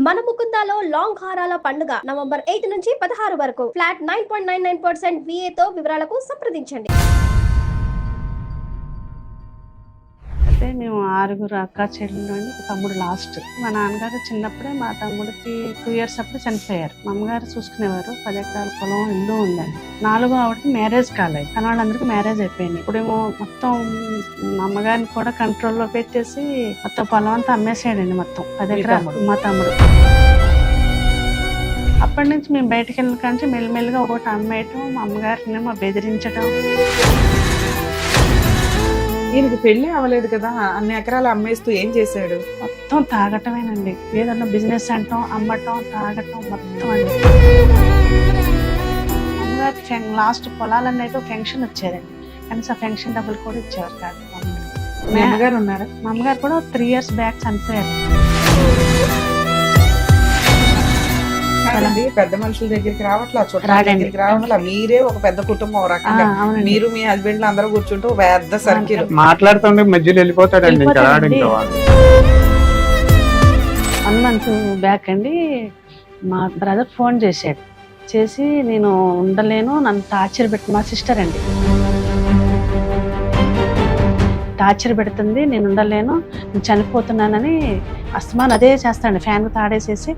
మన ముకుందాలో లాంగ్ హారాల పండుగ నవంబర్ 8 నుంచి 16 వరకు ఫ్లాట్ 9.99% VA తో వివరాలకు సంప్రదించండి. అయితే మేము 6 అక్క చెల్లెళ్ళు అండి. ఒక తమ్ముడు లాస్ట్. మా నాన్నగారు చిన్నప్పుడే మా తమ్ముడికి 2 years అప్పుడు చనిపోయారు. మా అమ్మగారు చూసుకునేవారు. 10 ఎకరాల పొలం ఇల్లు ఉందండి. 4వ ఆవిడకి మ్యారేజ్ కాలేదు, కానీ వాళ్ళందరికీ మ్యారేజ్ అయిపోయింది. ఇప్పుడేమో మొత్తం మా అమ్మగారిని కూడా కంట్రోల్లో పెట్టేసి మొత్తం పొలం అంతా అమ్మేసాడండి. మొత్తం 10 ఎకరాలు మా తమ్ముడు. అప్పటి నుంచి మేము బయటకు వెళ్ళిన కానీ మెల్లిమెల్లిగా ఒకటి అమ్మేయటం, మా అమ్మగారినేమో బెదిరించడం. ఈయనకి పెళ్లి అవ్వలేదు కదా, అన్ని ఎకరాలు అమ్మేస్తూ ఏం చేశాడు? మొత్తం తాగటమేనండి. ఏదన్నా బిజినెస్ అంటాం, అమ్మటం, తాగటం మొత్తం అండి. అమ్మగారికి లాస్ట్ పొలాలన్నీ అయితే ఫెన్షన్ వచ్చేదండి, కనీసం ఆ ఫెన్షన్ డబ్బులు కూడా ఇచ్చేవారు కాదు. మీ అమ్మగారు ఉన్నారా? మా అమ్మగారు కూడా 3 years బ్యాక్ చనిపోయారు. పెద్ద మనుషుల దగ్గరికి రావట్లా, చుట్టాల దగ్గరికి రావట్లా. మీరే ఒక పెద్ద కుటుంబం రకంగా. మీరు మీ హస్బెండ్ అందరూ కూర్చుంటూ పెద్ద సర్కిల్ మాట్లాడుతుంటే మధ్యలో వెళ్ళిపోతాడండి. 1 month బ్యాక్ అండి మా బ్రదర్ ఫోన్ చేశాడు. చేసి నేను ఉండలేను, నన్ను టార్చర్ పెట్టి, మా సిస్టర్ అండి, టార్చర్ పెడుతుంది, నేను ఉండలేను, నేను చనిపోతున్నానని అస్తమాన్ అదే చేస్తాడు. ఫ్యాన్ తాడేసేసి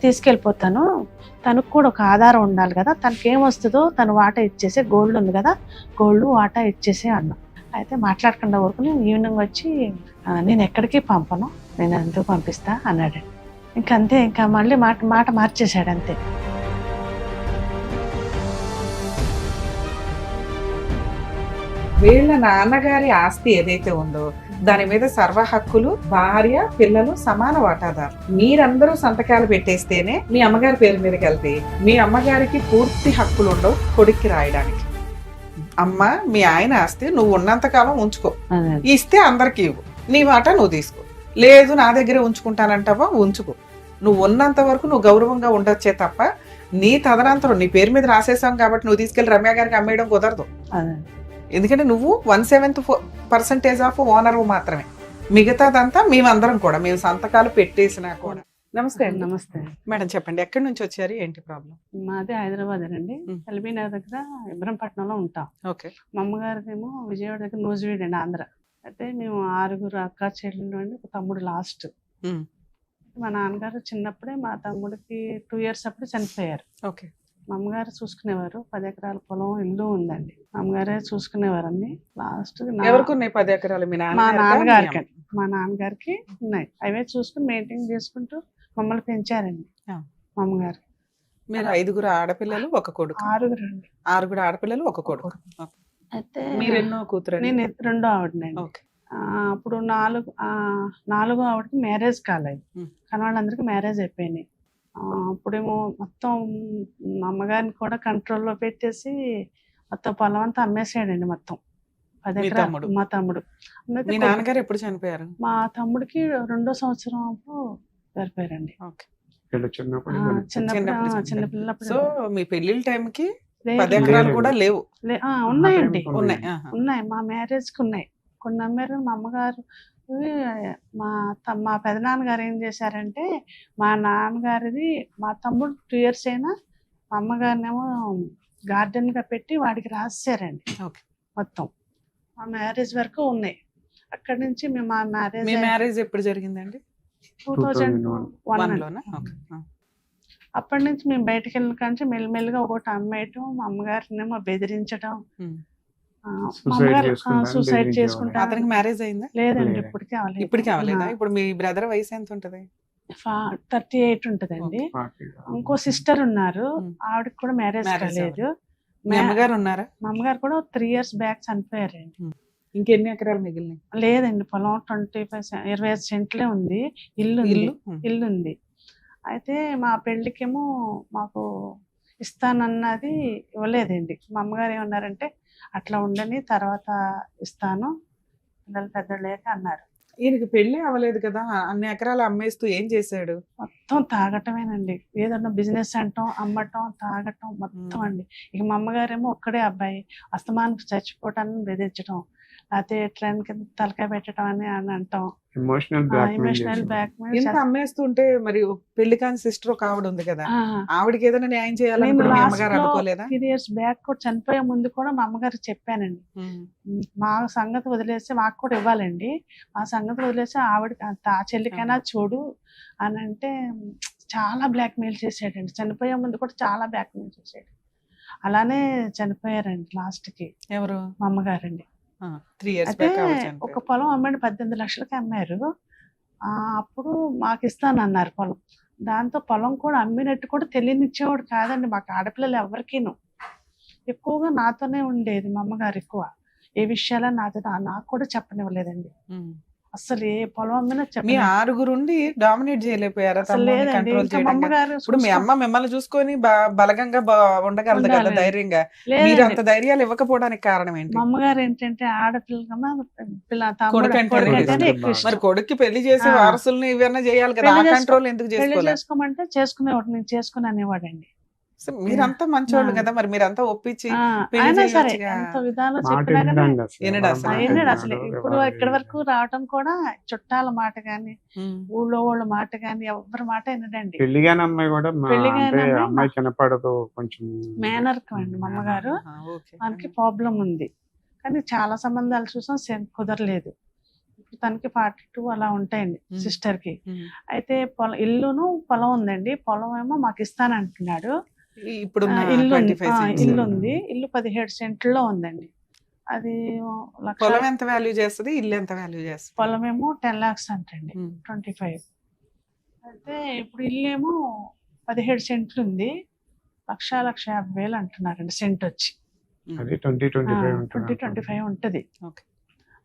తీసుకెళ్ళిపోతాను, తనకు కూడా ఒక ఆధారం ఉండాలి కదా, తనకి ఏమొస్తుందో తను వాటా ఇచ్చేసి, గోల్డ్ ఉంది కదా, గోల్డ్ వాటా ఇచ్చేసి అన్నా. అయితే మాట్లాడకుండా వరకు నేను ఈవినింగ్ వచ్చి నేను ఎక్కడికి పంపను, నేను ఎందుకు పంపిస్తా అన్నాడు. ఇంకంతే, ఇంకా మళ్ళీ మాట మార్చేశాడు అంతే. వీళ్ళ నాన్నగారి ఆస్తి ఏదైతే ఉందో దాని మీద సర్వ హక్కులు భార్య పిల్లలు సమాన వాటాదారు. మీరందరూ సంతకాలు పెట్టేస్తేనే మీ అమ్మగారి పేరు మీదకి వెళ్తే మీ అమ్మగారికి పూర్తి హక్కులు ఉండవు కొడుక్కి రాయడానికి. అమ్మ మీ ఆయన ఆస్తి నువ్వు ఉన్నంతకాలం ఉంచుకో, ఇస్తే అందరికి ఇవ్వు, నీ వాటా నువ్వు తీసుకో. లేదు నా దగ్గరే ఉంచుకుంటానంటావా, ఉంచుకో. నువ్వు ఉన్నంత వరకు నువ్వు గౌరవంగా ఉండొచ్చే తప్ప నీ తదనంతరం నీ పేరు మీద రాసేసాం కాబట్టి నువ్వు తీసుకెళ్లి రమ్య గారికి అమ్మేయడం కుదరదు. ఎందుకంటే నువ్వు 1/7% ఆఫ్ ఓనర్ మాత్రమే, మిగతాదంతా మేమందరం కూడా మేము సంతకాలు పెట్టేసినా కూడా. నమస్తే. నమస్తే మేడం, చెప్పండి ఎక్కడి నుంచి వచ్చారు, ఏంటి ప్రాబ్లం? మాది హైదరాబాద్ అండి. ఎల్బీ నగర్ దగ్గర ఇబ్రహంపట్నంలో ఉంటాం. ఓకే. మా అమ్మగారిదేమో విజయవాడ దగ్గర నూజివీడు అండి, ఆంధ్ర. అయితే మేము 6 అక్క చెల్లెళ్ళు అండి. ఒక తమ్ముడు లాస్ట్. మా నాన్నగారు చిన్నప్పుడే మా తమ్ముడికి 2 years అప్పుడు చనిపోయారు. ఓకే. మా అమ్మగారు చూసుకునేవారు. 10 ఎకరాల పొలం ఇల్లు ఉందండి. మా అమ్మగారే చూసుకునేవారు అన్ని. లాస్ట్ ఎవరికి ఉన్నాయి 10 ఎకరాలు? మా నాన్నగారికి. మా నాన్నగారికి ఉన్నాయి. అవే చూసుకుని మెయింటైన్ చేసుకుంటూ మమ్మల్ని పెంచారండి మా అమ్మగారు. మీరు 5 ఆడపిల్లలు ఒక కొడుకు? 6 అండి. 6 ఆడపిల్లలు ఒక కొడుకు. అయితే మీరు ఎన్నో కూతురు? నేను 2వ ఆవిడనండి. అప్పుడు 4వ ఆవిడకి మ్యారేజ్ కాలేదు, కానీ వాళ్ళందరికీ మ్యారేజ్ అయిపోయినాయి. అప్పుడేమో మొత్తం మా అమ్మగారిని కూడా కంట్రోల్లో పెట్టేసి మొత్తం పొలం అంతా అమ్మేసాడండి. మొత్తం 10 ఎకరాలు. మా తమ్ముడు. మీ నాన్నగారు ఎప్పుడు చనిపోయారు? మా తమ్ముడికి 2వ సంవత్సరం చనిపోయారండి. చిన్నపిల్లప్పుడు. సో మీ పెళ్లిళ్ళ టైంకి 10 ఎకరాలు కూడా లేవు? ఉన్నాయండి, ఉన్నాయి. మా మ్యారేజ్ కి ఉన్నాయి, కొన్ని అమ్మారు. మా అమ్మగారు మా పెదనాన్నగారు ఏం చేశారంటే, మా నాన్నగారిది మా తమ్ముడు 2 years అయినా మా అమ్మగారినేమో గార్డెన్ గా పెట్టి వాడికి రాశారండి. మొత్తం మా మ్యారేజ్ వరకు ఉన్నాయి. అక్కడి నుంచి మేము మా మ్యారేజ్ ఎప్పుడు జరిగిందండి? 2001. అప్పటి నుంచి మేము బయటకు వెళ్ళిన కానీ మెల్లిమెల్లిగా ఒకటి అమ్మేయటం, మా అమ్మగారినేమో బెదిరించడం. సూసైడ్ చేసుకుంటా. అతనికి మ్యారేజ్ అయిందా? లేదండి, ఇప్పటికి అవ్వలేదా? ఇప్పుడు మీ బ్రదర్ వయసు ఎంత ఉంటది? 38 ఉంటదండి. ఇంకో సిస్టర్ ఉన్నారు, ఆవిడకి కూడా మ్యారేజ్ కాలేదు. మీ అమ్మగారు ఉన్నారా? మా అమ్మగారు కూడా 3 years బ్యాక్ చనిపోయారండి. ఇంకెన్ని ఎకరాలు మిగిలినాయి? లేదండి, పొలం 25 సెంట్లే ఉంది. ఇల్లు ఉంది. అయితే మా పెళ్లికేమో మాకు ఇస్తానన్నది ఇవ్వలేదండి. మా అమ్మగారు ఏమన్నారంటే, అట్లా ఉండని, తర్వాత ఇస్తాను, పిల్లలు పెద్దలు లేక అన్నారు. ఈయనకి పెళ్లి అవ్వలేదు కదా, అన్ని ఎకరాలు అమ్మేస్తూ ఏం చేశాడు? మొత్తం తాగటమేనండి. ఏదన్నా బిజినెస్ అంటాం, అమ్మటం, తాగటం మొత్తం అండి. ఇక మా అమ్మగారేమో ఒక్కడే అబ్బాయి, అస్తమానికి చచ్చిపోవటాన్ని బెదిరించడం. లేకపోతే ట్రైన్ కింద తలకాయ పెట్టడం అని అంటాం. ఎమోషనల్ ఎమోషనల్ బ్లాక్ ఇంత అమ్మేస్తుంటే మరి పెళ్లి కాని సిస్టర్ ఒక ఆవిడ ఉంది కదా, ఆవిడకి ఏదైనా న్యాయం చేయాలని కూడా మీ అమ్మగారు అనుకోలేదా? 3 years బ్యాక్ కూడా చనిపోయే ముందు కూడా మా అమ్మగారికి చెప్పానండి, మా సంగతి వదిలేసి మాకు కూడా ఇవ్వాలండి, మా సంగతి వదిలేసి ఆవిడ ఆ చెల్లికైనా చూడు అని అంటే చాలా బ్లాక్ మెయిల్ చేసాడండి. చనిపోయే ముందు కూడా చాలా బ్లాక్ మెయిల్ చేసాడు. అలానే చనిపోయారండి లాస్ట్ కి. ఎవరు? మా అమ్మగారండి. 3 years అయితే బ్యాక్ ఒక పొలం అమ్మండి 18 లక్షలకి అమ్మారు. అప్పుడు మాకు ఇస్తానన్నారు పొలం. దాంతో పొలం కూడా అమ్మినట్టు కూడా తెలియనిచ్చేవాడు కాదండి మాకు, ఆడపిల్లలు ఎవరికీను. ఎక్కువగా నాతోనే ఉండేది మా అమ్మగారు, ఎక్కువ ఏ విషయాలు నాకు కూడా చెప్పనివ్వలేదండి. అసలు ఏ పొలం అమ్మినా మీ 6 డామినేట్ చేయలేకపోయారా? లేదండి. ఇప్పుడు మీ అమ్మ మిమ్మల్ని చూసుకొని బలగంగా ఉండగలదు కదా ధైర్యంగా, మీరు అంత ధైర్యాలు ఇవ్వకపోవడానికి కారణం ఏంటి? మా అమ్మగారు ఏంటంటే ఆడపిల్ల కన్నా మరి కొడుక్కి పెళ్లి చేసి వారసుల్ని ఇవన్నీ చేయాలి కదా, ఆ కంట్రోల్ ఎందుకు చేసుకోమంటే చేసుకునేవాడు, నేను చేసుకుని అనేవాడండి. మీరంతా మంచోళ్ళు కదా, మరి మీరంతా ఒప్పించి అయినా సరే ఎంత విధానం చెప్పినా అసలు ఇప్పుడు ఇక్కడి వరకు రావటం కూడా చుట్టాల మాట గాని ఊళ్ళో వాళ్ళ మాట గాని ఎవరి మాట వినడండి. పెళ్లిగాని అమ్మాయి కూడా అమ్మాయి కనపడదు, కొంచెం మేనర్కం అండి మా అమ్మగారు. మనకి ప్రాబ్లం ఉంది కానీ చాలా సంబంధాలు చూసాం కుదరలేదు. తనకి 42 అలా ఉంటాయండి సిస్టర్ కి. అయితే ఇల్లును పొలం ఉందండి, పొలం ఏమో మాకు ఇస్తానంటున్నాడు. ఇప్పుడు ఇల్లు ఉంది, ఇల్లు 17 సెంట్లో ఉందండి. అది పొలం ఎంత వాల్యూ చేస్తుంది, ఇల్లు ఎంత వాల్యూ చేస్తుంది? పొలం ఏమో 10 lakhs అంటండి, 25. అయితే ఇప్పుడు ఇల్లు ఏమో 17 సెంట్లు ఉంది, 1,50,000 అంటున్నారండి సెంట్ వచ్చి. 20-25 ఉంటది.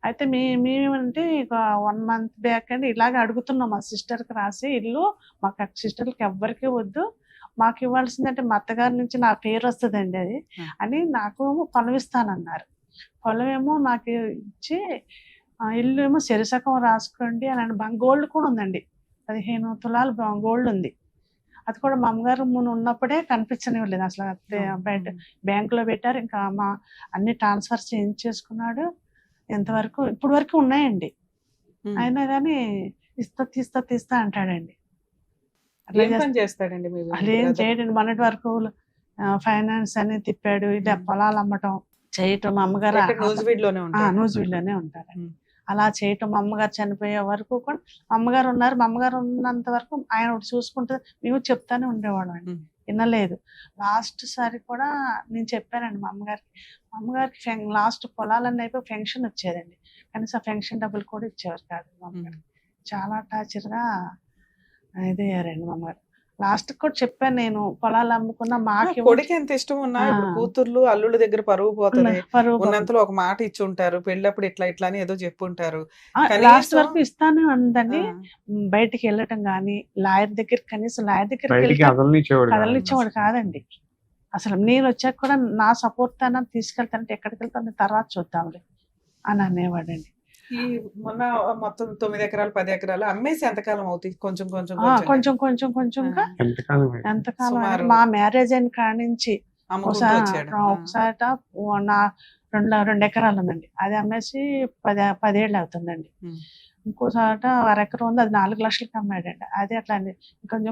అయితే మేమేమంటే ఇక 1 month బ్యాక్ అండి ఇలాగ అడుగుతున్నాం మా సిస్టర్కి రాసి, ఇల్లు మాకు సిస్టర్కి ఎవ్వరికి వద్దు, మాకు ఇవ్వాల్సిందంటే మా అత్తగారి నుంచి నా పేరు వస్తుందండి అది అని నాకు పొలం ఇస్తానన్నారు. పొలం ఏమో నాకు ఇచ్చి ఇల్లు ఏమో శరిసకం రాసుకోండి అని గోల్డ్ కూడా ఉందండి, 15 తులాలు గోల్డ్ ఉంది. అది కూడా మా అమ్మగారు ఉన్నప్పుడే కనిపించనివ్వలేదు అసలు, బయట బ్యాంకులో పెట్టారు. ఇంకా మా అన్ని ట్రాన్స్ఫర్ చేసుకున్నాడు. ఎంతవరకు ఇప్పుడు వరకు ఉన్నాయండి, అయినా కానీ తీస్తా అంటాడండి. అదేం చేయడండి. మొన్నటి వరకు ఫైనాన్స్ అని తిప్పాడు, ఇది పొలాలు అమ్మటం చేయటం. మా అమ్మగారు న్యూజివీడ్లోనే ఉంటారండి. అలా చేయటం మా అమ్మగారు చనిపోయే వరకు కూడా అమ్మగారు ఉన్నారు. మా అమ్మగారు ఉన్నంత వరకు ఆయన చూసుకుంటే మేము చెప్తానే ఉండేవాడు అండి, వినలేదు. లాస్ట్ సారి కూడా నేను చెప్పానండి మా అమ్మగారికి లాస్ట్ పొలాలన్నీ అయిపోయి ఫెన్షన్ వచ్చేదండి, కనీసం ఫెన్షన్ డబ్బులు కూడా ఇచ్చేవారు కాదు. మా అమ్మగారు చాలా టార్చర్గా ఇదయ్యారండి మా అమ్మగారు. లాస్ట్ కూడా చెప్పాను నేను, పొలాలు అమ్ముకున్నా మాకు కొడుకు ఎంత ఇష్టం ఉన్నా ఇప్పుడు కూతుర్లు అల్లుళ్ళ దగ్గర పరువు పోతుంది, ఉన్నంతలో ఒక మాట ఇచ్చి ఉంటారు, పెళ్ళప్పుడు ఇట్లా ఇట్లా అని ఏదో చెప్పుంటారు. లాస్ట్ వరకు ఇస్తానే ఉందండి. బయటికి వెళ్ళటం గానీ లాయర్ దగ్గర, కనీసం లాయర్ దగ్గరికి కదలనిచ్చేవాడు కాదండి అసలు. నేను వచ్చాక కూడా నా సపోర్ట్ తో తీసుకెళ్తానంటే ఎక్కడికి వెళ్తాను తర్వాత చూద్దాంలే అని అనేవాడండి. ఈ మొన్న మొత్తం 9 ఎకరాలు 10 ఎకరాలు అమ్మేసి ఎంతకాలం అవుతుంది? కొంచెంగా ఎంతకాలం మా మ్యారేజ్ అయిన కాడి నుంచి ఒకసారి 2 ఎకరాలు ఉందండి, అది అమ్మేసి 10 ఏళ్ళు అవుతుందండి. ఇంకోసాట 1 ఎకరం ఉంది, అది 4 లక్షలకి అమ్మాడండి. అది అట్లా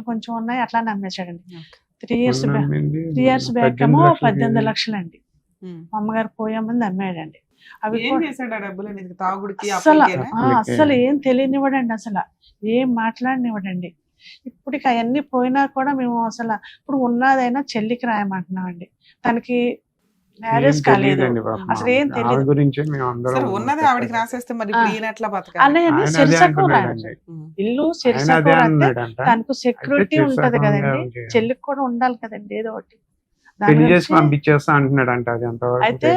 కొంచెం ఉన్నాయి అట్లానే అమ్మేశాడండి. 3 years బ్యాక్ ఏమో 18 లక్షలండి మా అమ్మగారు పోయే ముందు అమ్మాడండి. అవి అసలు ఏం తెలియనివ్వడండి, అసలు ఏం మాట్లాడనివ్వడండి. ఇప్పటికి అవన్నీ పోయినా కూడా మేము అసలు ఇప్పుడు ఉన్నదైనా చెల్లికి రాయమంటున్నామండి, తనకి మ్యారేజ్ కాలేదు, అసలు ఏం తెలియదు. అన్నయ్య సిరిసకం రాయండి, ఇల్లు సిరిసకం రాస్తే తనకు సెక్యూరిటీ ఉంటది కదండి, చెల్లికి కూడా ఉండాలి కదండి ఏదో ఒకటి. అయితే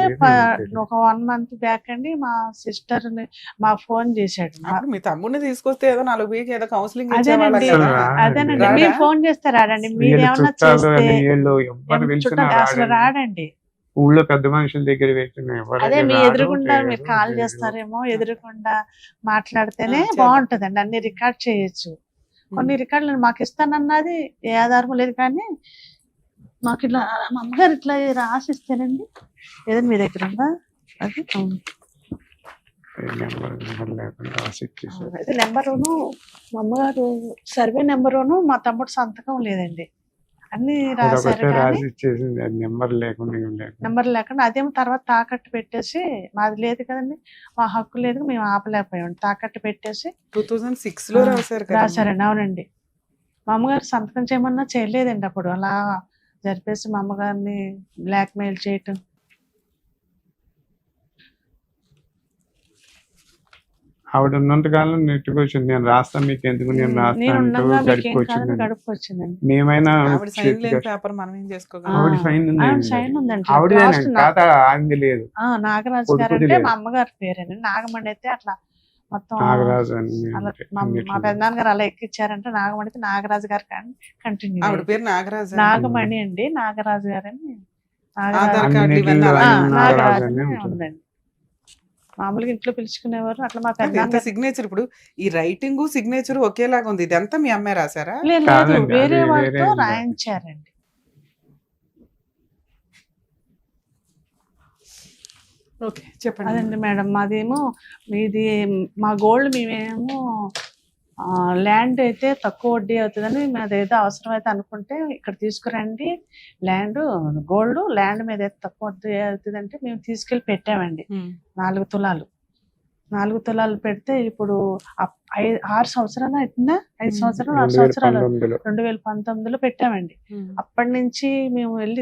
ఒక 1 month బ్యాక్ అండి మా సిస్టర్ మా ఫోన్ చేశాడు, మీ తమ్ముడిని తీసుకొస్తే ఏదో 4 వీక్ ఏదో కౌన్సిలింగ్ అదేనండి. మీరు ఫోన్ చేస్తే రాడండి, మీరు ఏమన్నా చేస్తే అసలు రాడండి. ఊళ్ళో పెద్ద మనుషుల దగ్గర అదే మీ ఎదురుగుండా మీరు కాల్ చేస్తారేమో, ఎదురుగుండా మాట్లాడితేనే బాగుంటదండి, అన్ని రికార్డ్ చేయొచ్చు. కొన్ని రికార్డులు మాకు ఇస్తానన్నది ఏ ఆధారం లేదు, కానీ మాకు ఇట్లా మా అమ్మగారు ఇట్లా రాసిస్తేనండి. ఏదైనా మీ దగ్గర ఉందా? అది నెంబర్ లేకుండా రాసి ఇచ్చేసారు. అయితే నెంబరును మా అమ్మగారు సర్వే నెంబరును మా తమ్ముడు సంతకం లేదండి, అన్ని రాశారు అదొకటే కానీ రాసి ఇచ్చేసింది, అది నెంబర్ లేకుండా ఏం లేకుండా. నెంబర్ లేకుండా అదేమో తర్వాత తాకట్టు పెట్టేసి, మాది లేదు కదండి, మా హక్కు లేదు, మేము ఆపలేకపోయాం, తాకట్టు పెట్టేసి 2006 లో రాశారు కదా రాశారండి. అవునండి, మా అమ్మగారు సంతకం చేయమన్నా చేయలేదండి. అప్పుడు అలా జరిపేసి మా అమ్మగారిని బ్లాక్ మెయిల్ చేయటం. ఆవిడ ఉన్నంత కాలం నెట్టుకు వచ్చింది, నేను రాస్తాను మీకు ఎందుకు, నేను నేను రాస్తాను ఉండగా మీకేం కాదని గడిపొచ్చింది. గడుపుకొచ్చిందండి. మేమైనా ఆవిడ సైన్ లేని పేపర్ మనం ఏం చేసుకోగలం? ఆవిడ సైన్ ఉంది, ఆవిడ సైన్ ఉందండి. ఆవిడేనండి, లాస్ట్ తాత ఆంది లేదు, నాగరాజు కొడుకుది గారు అంటే లేదు. మా అమ్మగారి పేరేనండి. నాగమణి అయితే అట్లా మొత్తం నాగరాజు అని అలా అంటే మా అన్నిట్లో. పెద్దనాన్నగారు అలా ఎక్కిచ్చారంటే నాగమణి అయితే నాగరాజు గారు కానీ కంటిన్యూ ఆవిడ పేరు నాగరాజు. నాగమణి అండి, నాగరాజు గారని ఆధార్ కార్డు అన్నిట్లో ఇవన్నీ అలాగే ఆయన ఉన్నాయి. నాగరాజు నాగరాజు అనే అని ఉంటుంది. ఉందండి. మామూలుగా ఇంట్లో పిలుచుకునేవారు అట్లా. మా ఎంత పెద్దనాన్న సిగ్నేచర్ ఇప్పుడు ఈ రైటింగ్ సిగ్నేచర్ ఒకేలాగా ఉంది. ఇదంతా మీ అమ్మాయి రాశారా? లేదు కాదండి, వేరే అది వాళ్ళతో వేరే ఉంది. రాయించారండి. ఓకే చెప్పండి. అదండి మేడం, మాదేమో మీది మా గోల్డ్ మేమేమో ల్యాండ్ అయితే తక్కువ వడ్డీ అవుతుందని మాదేదో అవసరం అయితే అనుకుంటే ఇక్కడ తీసుకురండి ల్యాండ్, గోల్డ్ ల్యాండ్ మీద అయితే తక్కువ వడ్డీ అవుతుందంటే మేము తీసుకెళ్ళి పెట్టామండి. 4 తులాలు 4 తులాలు పెడితే ఇప్పుడు 6 సంవత్సరాలు అవుతుందా, 5 సంవత్సరాలు 6 సంవత్సరాలు 2019లో 2019లో పెట్టామండి. అప్పటి నుంచి మేము వెళ్ళి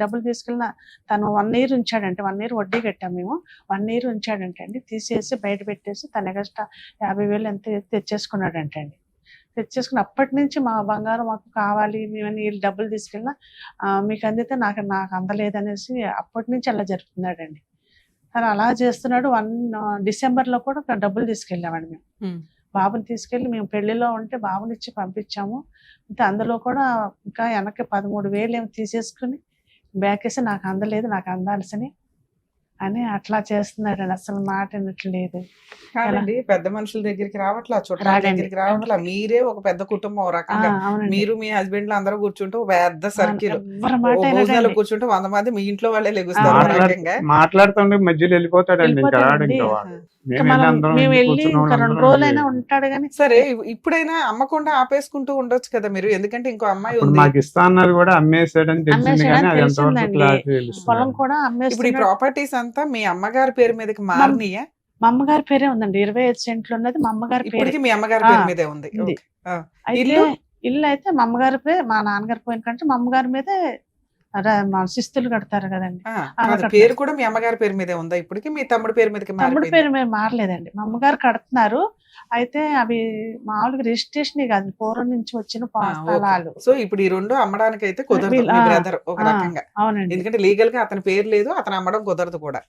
డబ్బులు తీసుకెళ్ళిన తను 1 ఇయర్ ఉంచాడంటే, 1 ఇయర్ వడ్డీ కట్టాము మేము. 1 ఇయర్ ఉంచాడంటే అండి, తీసేసి బయట పెట్టేసి తన ఎగస్ట్రా 50,000 ఎంత తెచ్చేసుకున్నాడంటే అండి. తెచ్చేసుకుని అప్పటి నుంచి మా బంగారం మాకు కావాలి, మేము వీళ్ళు డబ్బులు తీసుకెళ్ళినా మీకు అందితే నాకు అందలేదనేసి అప్పటి నుంచి అలా జరుపుతున్నాడండి. తను అలా చేస్తున్నాడు. డిసెంబర్లో కూడా డబ్బులు తీసుకెళ్ళామండి మేము. బాబుని తీసుకెళ్ళి మేము పెళ్లిలో ఉంటే బాబుని ఇచ్చి పంపించాము. అంటే అందులో కూడా ఇంకా వెనక్కి 13,000 ఏమో తీసేసుకుని బ్యాక్ వేసి నాకు అందలేదు, నాకు అందాల్సిని అని అట్లా చేస్తున్నాడండి. అసలు మాట వినట్లేదు. కాదండి, పెద్ద మనుషుల దగ్గరికి రావట్లా, చుట్టాల రాడండి. దగ్గరికి రావట్లా. మీరే ఒక పెద్ద కుటుంబం ఓ రకంగా. అవునండి. మీరు మీ హస్బెండ్ అందరూ కూర్చుంటే ఒక పెద్ద సర్కిల్, ఎవ్వరి మాట భోజనాలు వినడండి. కూర్చుంటే 100 మంది మీ ఇంట్లో వాళ్ళే లెగుస్తారు ఓ రకంగా. మాట్లాడుతుండే మధ్యలో వెళ్ళిపోతాడండి, ఇంకా రాడు. వెళ్ళిపోతాడండి. ఇంకా వాడు ఇంకా మేము వెళ్ళి ఇంకా 2 రోజులైనా ఉంటాడు కానీ సరే, ఇప్పుడైనా అమ్మకుండా ఆపేసుకుంటూ ఉండొచ్చు కదా మీరు, ఎందుకంటే ఇంకో అమ్మాయి ఉంది. మాకు ఇస్తా అన్నది కూడా అమ్మేసాడని తెలిసింది, అమ్మేసాడని కానీ అది ఎంతవరకు తెలిసిందండి. క్లారిటీ పొలం తెలుస్తుంది. కూడా ఇప్పుడు ఈ అమ్మేస్తున్నాడు. ప్రాపర్టీస్ అంతా మీ అమ్మగారి పేరు మీదకి మారినాయా? మా అమ్మగారి పేరే ఉందండి, 25 సెంట్లు ఉన్నది మా అమ్మగారి పేరు. ఇప్పటికి మీ అమ్మగారి పేరు మీదే ఉంది. ఉంది. ఓకే. ఆ. అయితే ఇల్లు? ఇల్లు అయితే మా అమ్మగారి పేరు, మా నాన్నగారి పోయిన కంటే మా అమ్మగారి మీదే మా శిస్తులు కడతారు కదండి, ఆ, అలా కాదు, కట్టారు. పేరు కూడా మీ అమ్మగారి పేరు మీదే ఉందా ఇప్పటికి? మీ తమ్ముడి పేరు మీదకి తమ్ముడి మారిపోయిందా? పేరు మీద మారలేదండి, మా అమ్మగారు కడుతున్నారు. అయితే అవి మామూలుగా రిజిస్ట్రేషన్ కాదు, పూర్వం నుంచి వచ్చిన స్థలాలు. సో ఇప్పుడు ఈ 2 అమ్మడానికి అయితే కుదరదు మీ బ్రదర్ ఒక రకంగా, అవునండి. ఎందుకంటే లీగల్ గా అతని పేరు లేదు, అతను అమ్మడం కుదరదు కూడా.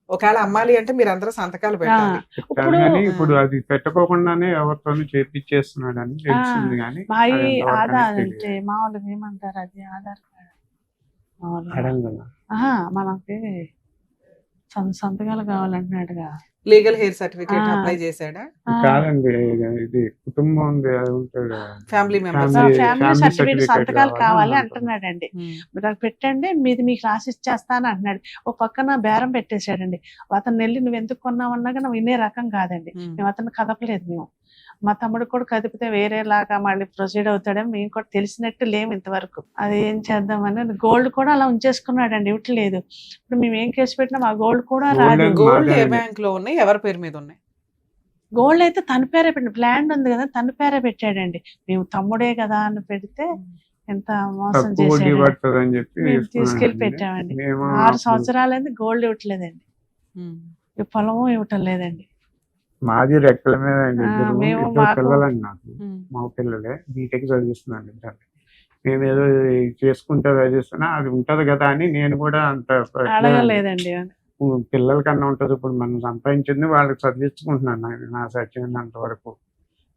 ఒకవేళ అమ్మాలి అంటే మీరు అందరూ సంతకాలు పెట్టాలి. ఇప్పుడు కానీ ఇప్పుడు అది పెట్టుకోకుండానే ఎవరితోనూ చేపించేస్తున్నాడు అని తెలిసింది, కానీ మా అది ఎంతవరకు ఆధార్ అనేది అంటే మామూలుగా ఏమంటారు, అది ఆధార్ కార్డు మామూలుగా. అడగదా? మనకి సంతకాలు కావాలంటున్నాడుగా. లీగల్ హెయిర్ సర్టిఫికేట్ ఆ. అప్లై చేశాడా? కాదండి, ఇది కుటుంబం ఉంది, అది ఉంటుంది. Family members. Family family certificate certificate సంతకాలు కావాలి కావాలి అంటున్నాడు. అంటున్నాడండి. మీరు అది పెట్టండి, మీది మీకు రాసి ఇచ్చేస్తాను అంటున్నాడు. ఓ పక్కన బేరం పెట్టేశాడండి. అతను వెళ్ళి నువ్వు ఎందుకు కొన్నావు అన్నాగా నువ్వు వినే రకం కాదండి. మేము అతను కదపలేదు. మేము మా తమ్ముడు కూడా కదిపితే వేరేలాగా మళ్ళీ ప్రొసీడ్ అవుతాడని మేము కూడా తెలిసినట్టు లేము ఇంతవరకు. అది ఏం చేద్దామని గోల్డ్ కూడా అలా ఉంచేసుకున్నాడండి, ఇవ్వట్లేదు. ఇప్పుడు మేము ఏం కేసు పెట్టినా మా గోల్డ్ కూడా రాదు. గోల్డ్ ఏ బ్యాంక్ లో ఉన్నాయి, ఎవరి పేరు మీద ఉన్నాయి? గోల్డ్ అయితే తన పేరే పెట్టండి, ల్యాండ్ ఉంది కదా తన పేరే పెట్టాడండి. మేము తమ్ముడే కదా అని పెడితే ఎంత మోసం తక్కువ వడ్డీ చేశాడు. పడుతుంది అని చెప్పి మేము తీసుకెళ్లి తీసుకున్నాడండి. పెట్టామండి. మేము 6 సంవత్సరాలైంది గోల్డ్ ఇవ్వట్లేదండి, ఈ పొలము ఇవ్వటం లేదండి. మాది రెక్కల మీద అండి, మేము ఇద్దరు మాకు- పిల్లలండి నాకు, మా పిల్లలే బీటెక్ చదివిస్తున్నాను ఇద్దరు. మేము ఏదో చేసుకుంటే చదివిస్తున్నా, అది ఉంటది కదా అని నేను కూడా అంత అడగలేదండి. పిల్లల కన్నా ఉంటది, ఇప్పుడు మనం సంపాదించింది వాళ్ళకి చదివించుకుంటున్నాను నా సచ్చినంత వరకు,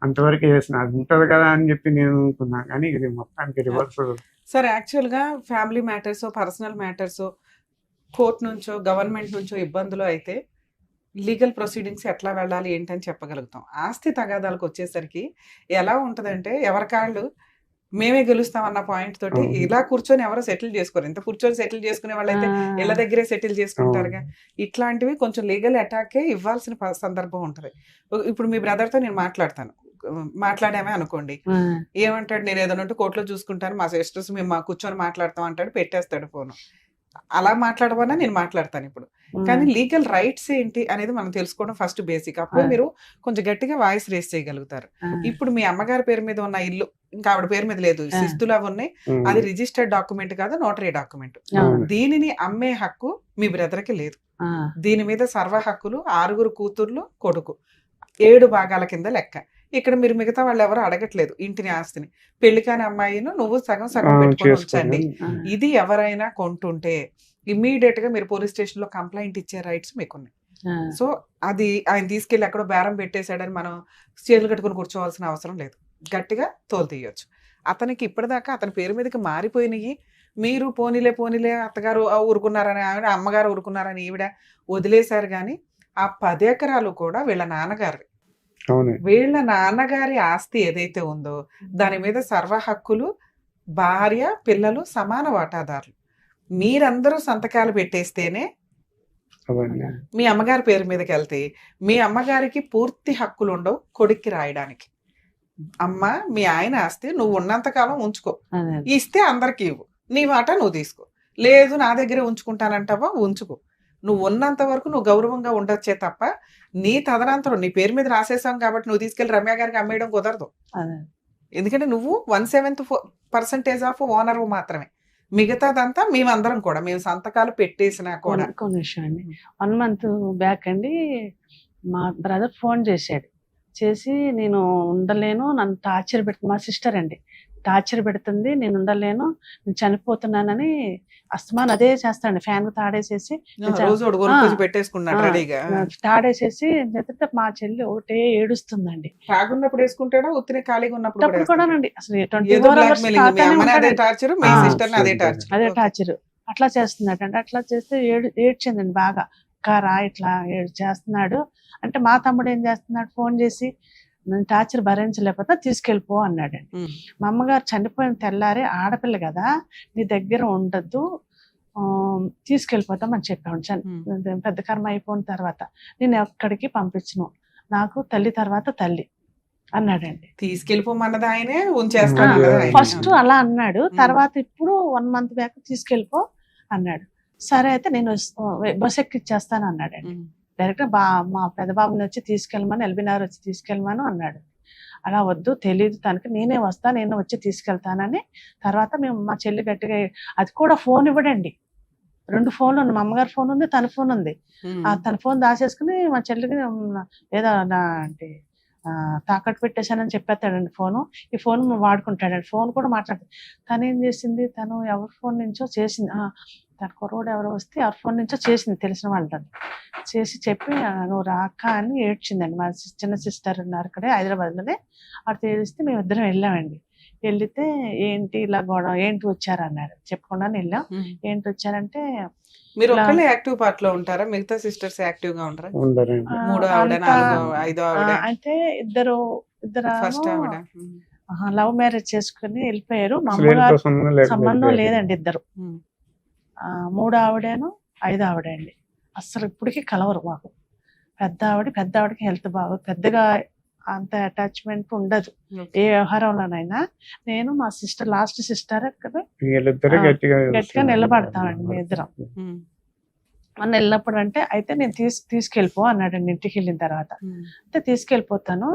అంతవరకు చేసిన అది ఉంటది కదా అని చెప్పి నేను అనుకున్నా, కానీ ఇది మొత్తానికి రివర్స్. సరే, యాక్చువల్ గా family matters, personal matters, court నుంచో గవర్నమెంట్ నుంచో ఇబ్బందులు అయితే లీగల్ ప్రొసీడింగ్స్ ఎట్లా వెళ్ళాలి ఏంటని చెప్పగలుగుతాం. ఆస్తి తగాదాలకు వచ్చేసరికి ఎలా ఉంటుందంటే ఎవరికాళ్ళు మేమే గెలుస్తాం అన్న పాయింట్ తోటి అవును. ఇలా కూర్చొని ఎవరో సెటిల్ చేసుకోరు. ఇంత కూర్చొని సెటిల్ చేసుకునే వాళ్ళైతే ఇళ్ళ దగ్గరే సెటిల్ చేసుకుంటారుగా. ఇట్లాంటివి కొంచెం లీగల్ అటాకే ఇవ్వాల్సిన సందర్భం ఉంటది. ఇప్పుడు మీ బ్రదర్ తో నేను మాట్లాడామే అనుకోండి, ఏమంటాడు, నేను ఏదైనా ఉంటే కోర్టులో చూసుకుంటాను, మా సిస్టర్స్ మేము కూర్చొని మాట్లాడతాం అంటాడు, పెట్టేస్తాడు ఫోన్. అలా మాట్లాడమన్నా నేను మాట్లాడతాను ఇప్పుడు. కానీ లీగల్ రైట్స్ ఏంటి అనేది మనం తెలుసుకోవడం ఫస్ట్ బేసిక్. అప్పుడు మీరు కొంచెం గట్టిగా వాయిస్ రేస్ చేయగలుగుతారు. ఇప్పుడు మీ అమ్మగారి పేరు మీద ఉన్న ఇల్లు ఇంకా ఆవిడ పేరు మీద లేదు, శిస్తులు అవి ఉన్నాయి, అది రిజిస్టర్డ్ డాక్యుమెంట్ కాదు, నోటరీ డాక్యుమెంట్. దీనిని అమ్మే హక్కు మీ బ్రదర్ కి లేదు. దీని మీద సర్వ హక్కులు 6 కూతుర్లు కొడుకు 7 భాగాల కింద లెక్క. ఇక్కడ మీరు మిగతా వాళ్ళు ఎవరు అడగట్లేదు ఇంటిని, ఆస్తిని. పెళ్లి కాని అమ్మాయిను నువ్వు సగం పెట్టుకొని ఉంచండి. ఇది ఎవరైనా కొంటుంటే ఇమ్మీడియట్ గా మీరు పోలీస్ స్టేషన్ లో కంప్లైంట్ ఇచ్చే రైట్స్ మీకున్నాయి. సో అది ఆయన తీసుకెళ్లి ఎక్కడో బేరం పెట్టేశాడని మనం చేతులు కట్టుకుని కూర్చోవాల్సిన అవసరం లేదు. గట్టిగా తోలు తీయొచ్చు. అతనికి ఇప్పటిదాకా అతని పేరు మీదకి మారిపోయినాయి. మీరు పోనీలే అత్తగారు ఊరుకున్నారని ఆవిడ, అమ్మగారు ఊరుకున్నారని ఈవిడ వదిలేశారు. కానీ ఆ 10 ఎకరాలు కూడా వీళ్ళ నాన్నగారు. వీళ్ళ నాన్నగారి ఆస్తి ఏదైతే ఉందో దాని మీద సర్వ హక్కులు భార్య పిల్లలు సమాన వాటాదారులు. మీరందరూ సంతకాలు పెట్టేస్తేనే మీ అమ్మగారి పేరు మీదకి వెళ్తే మీ అమ్మగారికి పూర్తి హక్కులు ఉండవు కొడుక్కి రాయడానికి. అమ్మ మీ ఆయన ఆస్తి నువ్వు ఉన్నంతకాలం ఉంచుకో, ఇస్తే అందరికి ఇవ్వు, నీ మాట నువ్వు తీసుకో. లేదు నా దగ్గరే ఉంచుకుంటానంటావా, ఉంచుకో. నువ్వు ఉన్నంత వరకు నువ్వు గౌరవంగా ఉండొచ్చే తప్ప నీ తదనంతరం నీ పేరు మీద రాసేసాం కాబట్టి నువ్వు తీసుకెళ్లి రమ్య గారికి అమ్మేయడం కుదరదు. ఎందుకంటే నువ్వు 1/7% ఆఫ్ ఓనర్ మాత్రమే. మిగతాదంతా మేమందరం కూడా మేము సంతకాలు పెట్టేసినా కూడా. కొన్ని విషయం అండి, 1 month బ్యాక్ అండి మా బ్రదర్ ఫోన్ చేసి నేను ఉండలేను, నన్ను టార్చర్ పెడుతుంది, మా సిస్టర్ అండి టార్చర్ పెడుతుంది, నేను ఉండలేను, నేను చనిపోతున్నానని అస్తమాన్ అదే చేస్తాండి. ఫ్యాన్ తాడేసేసి తాడేసేసి మా చెల్లి ఒకటే ఏడుస్తుందండి. తాగున్నప్పుడు వేసుకుంటాడా, ఉత్తినే ఖాళీగా ఉన్నప్పుడు కూడానండి. అసలు అదే టార్చర్ అట్లా చేస్తున్నాడండి. అట్లా చేస్తే ఏడ్చిందండి బాగా. రా ఇట్లా చేస్తున్నాడు అంటే మా తమ్ముడు ఏం చేస్తున్నాడు, ఫోన్ చేసి నేను టార్చర్ భరించలేకపోతే తీసుకెళ్ళిపో అన్నాడండి. మా అమ్మగారు చనిపోయిన తెల్లారి ఆడపిల్ల కదా నీ దగ్గర ఉండద్దు, తీసుకెళ్ళిపోతామని చెప్పాను. పెద్ద కర్మ అయిపోయిన తర్వాత నేను ఎక్కడికి పంపించను, నాకు తల్లి తర్వాత తల్లి అన్నాడండి. తీసుకెళ్ళిపోమన్నది ఆయనే, ఉంచేస్తాను ఫస్ట్ అలా అన్నాడు. తర్వాత ఇప్పుడు 1 month బ్యాక్ తీసుకెళ్ళిపో అన్నాడు. సరే అయితే నేను బస్ ఎక్కిచ్చేస్తాను అన్నాడండి. డైరెక్ట్ మా పెద్ద బాబుని వచ్చి తీసుకెళ్ళమని, ఎల్బీనగర్ వచ్చి తీసుకెళ్ళమని అన్నాడు. అలా వద్దు, తెలియదు తనకి, నేనే వస్తా, నేను వచ్చి తీసుకెళ్తానని. తర్వాత మేము మా చెల్లి గట్టిగా, అది కూడా ఫోన్ ఇవ్వడండి. 2 ఫోన్లు ఉన్నాయి, మా అమ్మగారి ఫోన్ ఉంది, తన ఫోన్ ఉంది. తన ఫోన్ దాచేసుకుని మా చెల్లికి ఏదో అంటే తాకట్టు పెట్టేశానని చెప్పేస్తాడండి ఫోను. ఈ ఫోన్ వాడుకుంటాడండి, ఫోన్ కూడా మాట్లాడుతుంది. తను ఏం చేసింది, తను ఎవరి ఫోన్ నుంచో చేసింది, తన కుర్రోడు ఎవరో వస్తే ఎవరి ఫోన్ నుంచో చేసింది, తెలిసిన వాళ్ళతో చేసి చెప్పి నువ్వు రాక అని ఏడ్చిందండి. మా చిన్న సిస్టర్ ఉన్నారు అక్కడే హైదరాబాద్లోనే. అటు తెలిస్తే మేము ఇద్దరం వెళ్ళామండి. వెళ్తే ఏంటి ఇలా గొడవ, ఏంటి వచ్చారన్నారు, చెప్పకుండానే వెళ్ళాం. ఏంటి వచ్చారంటే, మీరు ఒక్కళ్ళే యాక్టివ్ పార్ట్ లో ఉంటారా, మిగతా సిస్టర్స్ యాక్టివ్ గా ఉంటారా? అంటే ఇద్దరు ఫస్ట్ ఆవిడ లవ్ మ్యారేజ్ చేసుకుని వెళ్ళిపోయారు. మా అమ్మగారు సంబంధం లేదండి. ఇద్దరు 3 ఆవిడను 5 ఆవిడ అండి. అసలు ఇప్పటికీ కలవరు మాకు. పెద్ద ఆవిడకి హెల్త్ బాగు, పెద్దగా అంత అటాచ్మెంట్ ఉండదు ఏ వ్యవహారంలోనైనా. నేను మా సిస్టర్, లాస్ట్ సిస్టర్ గట్టిగా నిలబడతామండి మీ ఇద్దరం. మొన్న వెళ్ళినప్పుడు అంటే అయితే నేను తీసుకెళ్ళిపో అన్నాడండి. ఇంటికి వెళ్ళిన తర్వాత అంటే తీసుకెళ్ళిపోతాను,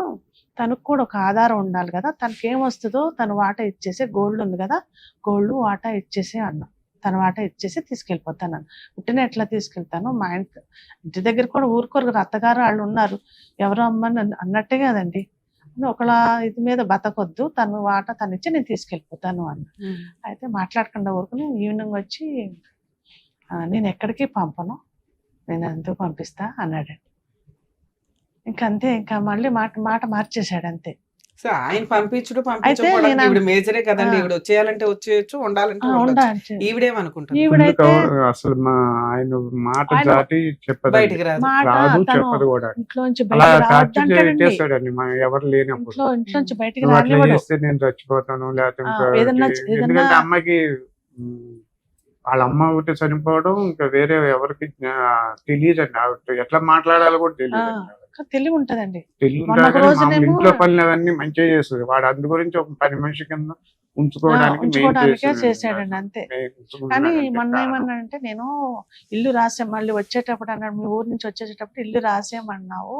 తనకు కూడా ఒక ఆధారం ఉండాలి కదా, తనకి ఏమొస్తుందో తను వాటా ఇచ్చేసి, గోల్డ్ ఉంది కదా గోల్డ్ వాటా ఇచ్చేసి అన్నా. తన వాటా ఇచ్చేసి తీసుకెళ్ళిపోతాను. పుట్టిన ఎట్లా తీసుకెళ్తాను, మా ఇంటి దగ్గర కూడా ఊరుకోరు, అత్తగారు వాళ్ళు ఉన్నారు, ఎవరు అమ్మని అన్నట్టే కదండి. ఒకళ్ళ ఇది మీద బతకొద్దు, తను వాటా తను ఇచ్చి నేను తీసుకెళ్ళిపోతాను అన్న. అయితే మాట్లాడకుండా ఊరుకుని ఈవినింగ్ వచ్చి నేను ఎక్కడికి పంపను, నేను ఎందుకు పంపిస్తా అన్నాడండి. ఇంకంతే, ఇంకా మళ్ళీ మాట మార్చేశాడు అంతే. సో ఆయన పంపించడం అయితే నేను ఈవిడ మేజరే కదండి. ఆ. ఈవిడ వచ్చేయాలంటే వచ్చేయచ్చు, ఉండాలంటే ఉండొచ్చు. ఉండచ్చు. ఈవిడేమనుకుంటుంది ఈవిడైతే అసలు ఆయన మాట ఆయన దాటి చెప్పదండి, బయటికి రాదు. మాట రాదు తను చెప్పదు కూడా. ఇంట్లోంచి అలా బయట టార్చర్ రావద్దంటాడండి. చేస్తాడండి ఎవరు లేనప్పుడు. ఇంట్లోంచి బయటికి నువ్వు అట్లా రానివ్వడు. చేస్తే నేను చచ్చిపోతాను, లేకపోతే ఆ, ఇంకోటి. ఏదన్నా ఎందుకంటే అమ్మాయికి వాళ్ళ అమ్మ ఒకటి చనిపోవడం ఇంకా వేరే ఎవరికి తెలియదండి. ఆవిడ ఎట్లా మాట్లాడాలో కూడా తెలియదు. తెలివి ఉంటదండి. తెలియదు మొన్న ఒక కాక రోజునేమో ఇంట్లో పనులు అవన్నీ మంచిగా చేస్తుంది. వాడు అందు గురించి ఒక 10 మనిషి కింద ఉంచుకోవడానికే చేశాడండి అంతే. కానీ మొన్న ఏమన్నాడంటే, నేను ఇల్లు రాసే మళ్ళీ వచ్చేటప్పుడు అన్నాడు, మీ ఊరు నుంచి వచ్చేటప్పుడు ఇల్లు రాసేయమన్నావు,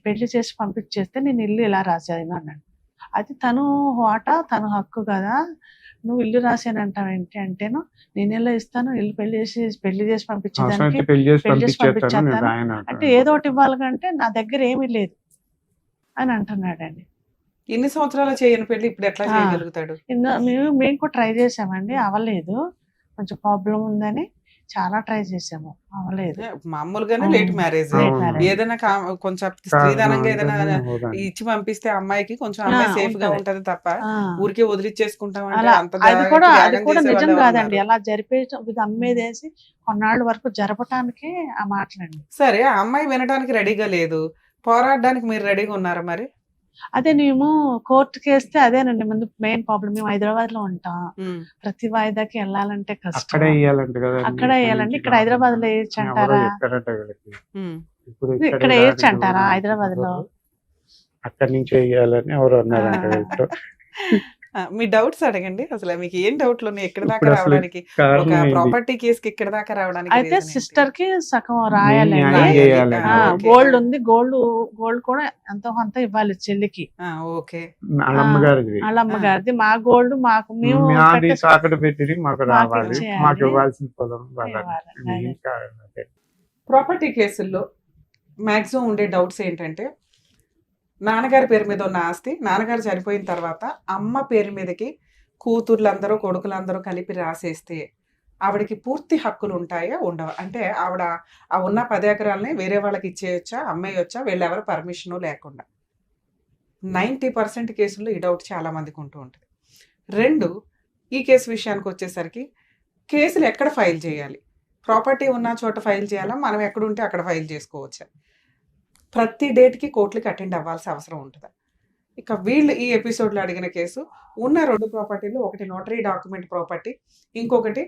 పెళ్లి చేసి పంపించేస్తే నేను ఇల్లు ఇలా రాసేది అన్నాడు. అది తను తను హక్కు కదా, నువ్వు ఇల్లు రాసానంటావు ఏంటి అంటేను, నేను ఎలా ఇస్తాను, ఇల్లు పెళ్లి చేసి పంపించేదానికి పెళ్లి చేసి పెళ్లి చేసి పంపించేస్తాను పంపించేస్తాను అంటే ఏదో ఒకటి ఇవ్వాలి కంటే నా దగ్గర ఏమీ లేదు అని అంటున్నాడండి. ఇన్ని సంవత్సరాలు చేయని పెళ్లి ఇప్పుడు ఎట్లా చేయగలుగుతాడు? మేము కూడా ట్రై చేసామండి, అవ్వలేదు. కొంచెం ప్రాబ్లం ఉందని చాలా ట్రై చేసాము, అవ్వలేదు. మామూలుగానే లేట్ మ్యారేజ్. ఏదైనా కొంచెం స్త్రీధనంగా ఏదైనా ఇచ్చి పంపిస్తే అమ్మాయికి కొంచెం అమ్మాయి సేఫ్ గా ఉంటది తప్ప ఊరికే వదిలిచ్చేసుకుంటాం అంటే అది కూడా నిజం కాదండి. అలా జరిపే ఇది అమ్మేదేసి కొన్నాళ్ళ వరకు జరపటానికి ఆ మాటలండి. సరే, ఆ అమ్మాయి వినడానికి రెడీగా లేదు, పోరాడడానికి మీరు రెడీగా ఉన్నారా మరి? అదే మేము కోర్టుకి వేస్తే అదేనండి ముందు మెయిన్ ప్రాబ్లం. మేము హైదరాబాద్ లో ఉంటాం, ప్రతి వాయిదాకి వెళ్ళాలంటే కష్టం. అక్కడే వేయాలంటే ఇక్కడ హైదరాబాద్ లో వేయచ్చు అంటారా? ఇక్కడ వేయచ్చు అంటారా హైదరాబాద్ లో? అక్కడి నుంచి వేయాలని ఎవరు అన్నారంట. మీ డౌట్స్ అడగండి. అసలు మీకు ఏం డౌట్లు ఉన్నాయి ఇక్కడ దాకా రావడానికి, ఒక ప్రాపర్టీ కేసుకి ఇక్కడ దాకా రావడానికి? అయితే సిస్టర్ కి సగం రాయాలండి. గోల్డ్ ఉంది, గోల్డ్ కూడా ఎంతో కొంత ఇవ్వాలి చెల్లికి. ఓకే, వాళ్ళ అమ్మగారిది. మా గోల్డ్ మాకు మేము తాకట్టు పెట్టి మాకు రావాలి, మాకు ఇవ్వాల్సిన పొలం. ప్రాపర్టీ కేసుల్లో మాక్సిమం ఉండే డౌట్స్ ఏంటంటే, నాన్నగారి పేరు మీద ఉన్న ఆస్తి నాన్నగారు చనిపోయిన తర్వాత అమ్మ పేరు మీదకి కూతుర్లందరూ కొడుకులందరూ కలిపి రాసేస్తే ఆవిడకి పూర్తి హక్కులు ఉంటాయా ఉండవా? అంటే ఆవిడ ఆ ఉన్న 10 ఎకరాలని వేరే వాళ్ళకి ఇచ్చేయచ్చా, అమ్మేయొచ్చా, వీళ్ళెవరు పర్మిషన్ లేకుండా? 90% కేసుల్లో ఈ డౌట్ చాలా మందికి ఉంటూ ఉంటుంది. 2, ఈ కేసు విషయానికి వచ్చేసరికి కేసులు ఎక్కడ ఫైల్ చేయాలి? ప్రాపర్టీ ఉన్న చోట ఫైల్ చేయాలా, మనం ఎక్కడుంటే అక్కడ ఫైల్ చేసుకోవచ్చా? ప్రతి డేట్కి కోర్టులకి అటెండ్ అవ్వాల్సిన అవసరం ఉంటుందా? ఇక వీళ్ళు ఈ ఎపిసోడ్లో అడిగిన కేసు ఉన్న 2 ప్రాపర్టీలు, ఒకటి నోటరీ డాక్యుమెంట్ ప్రాపర్టీ, ఇంకొకటి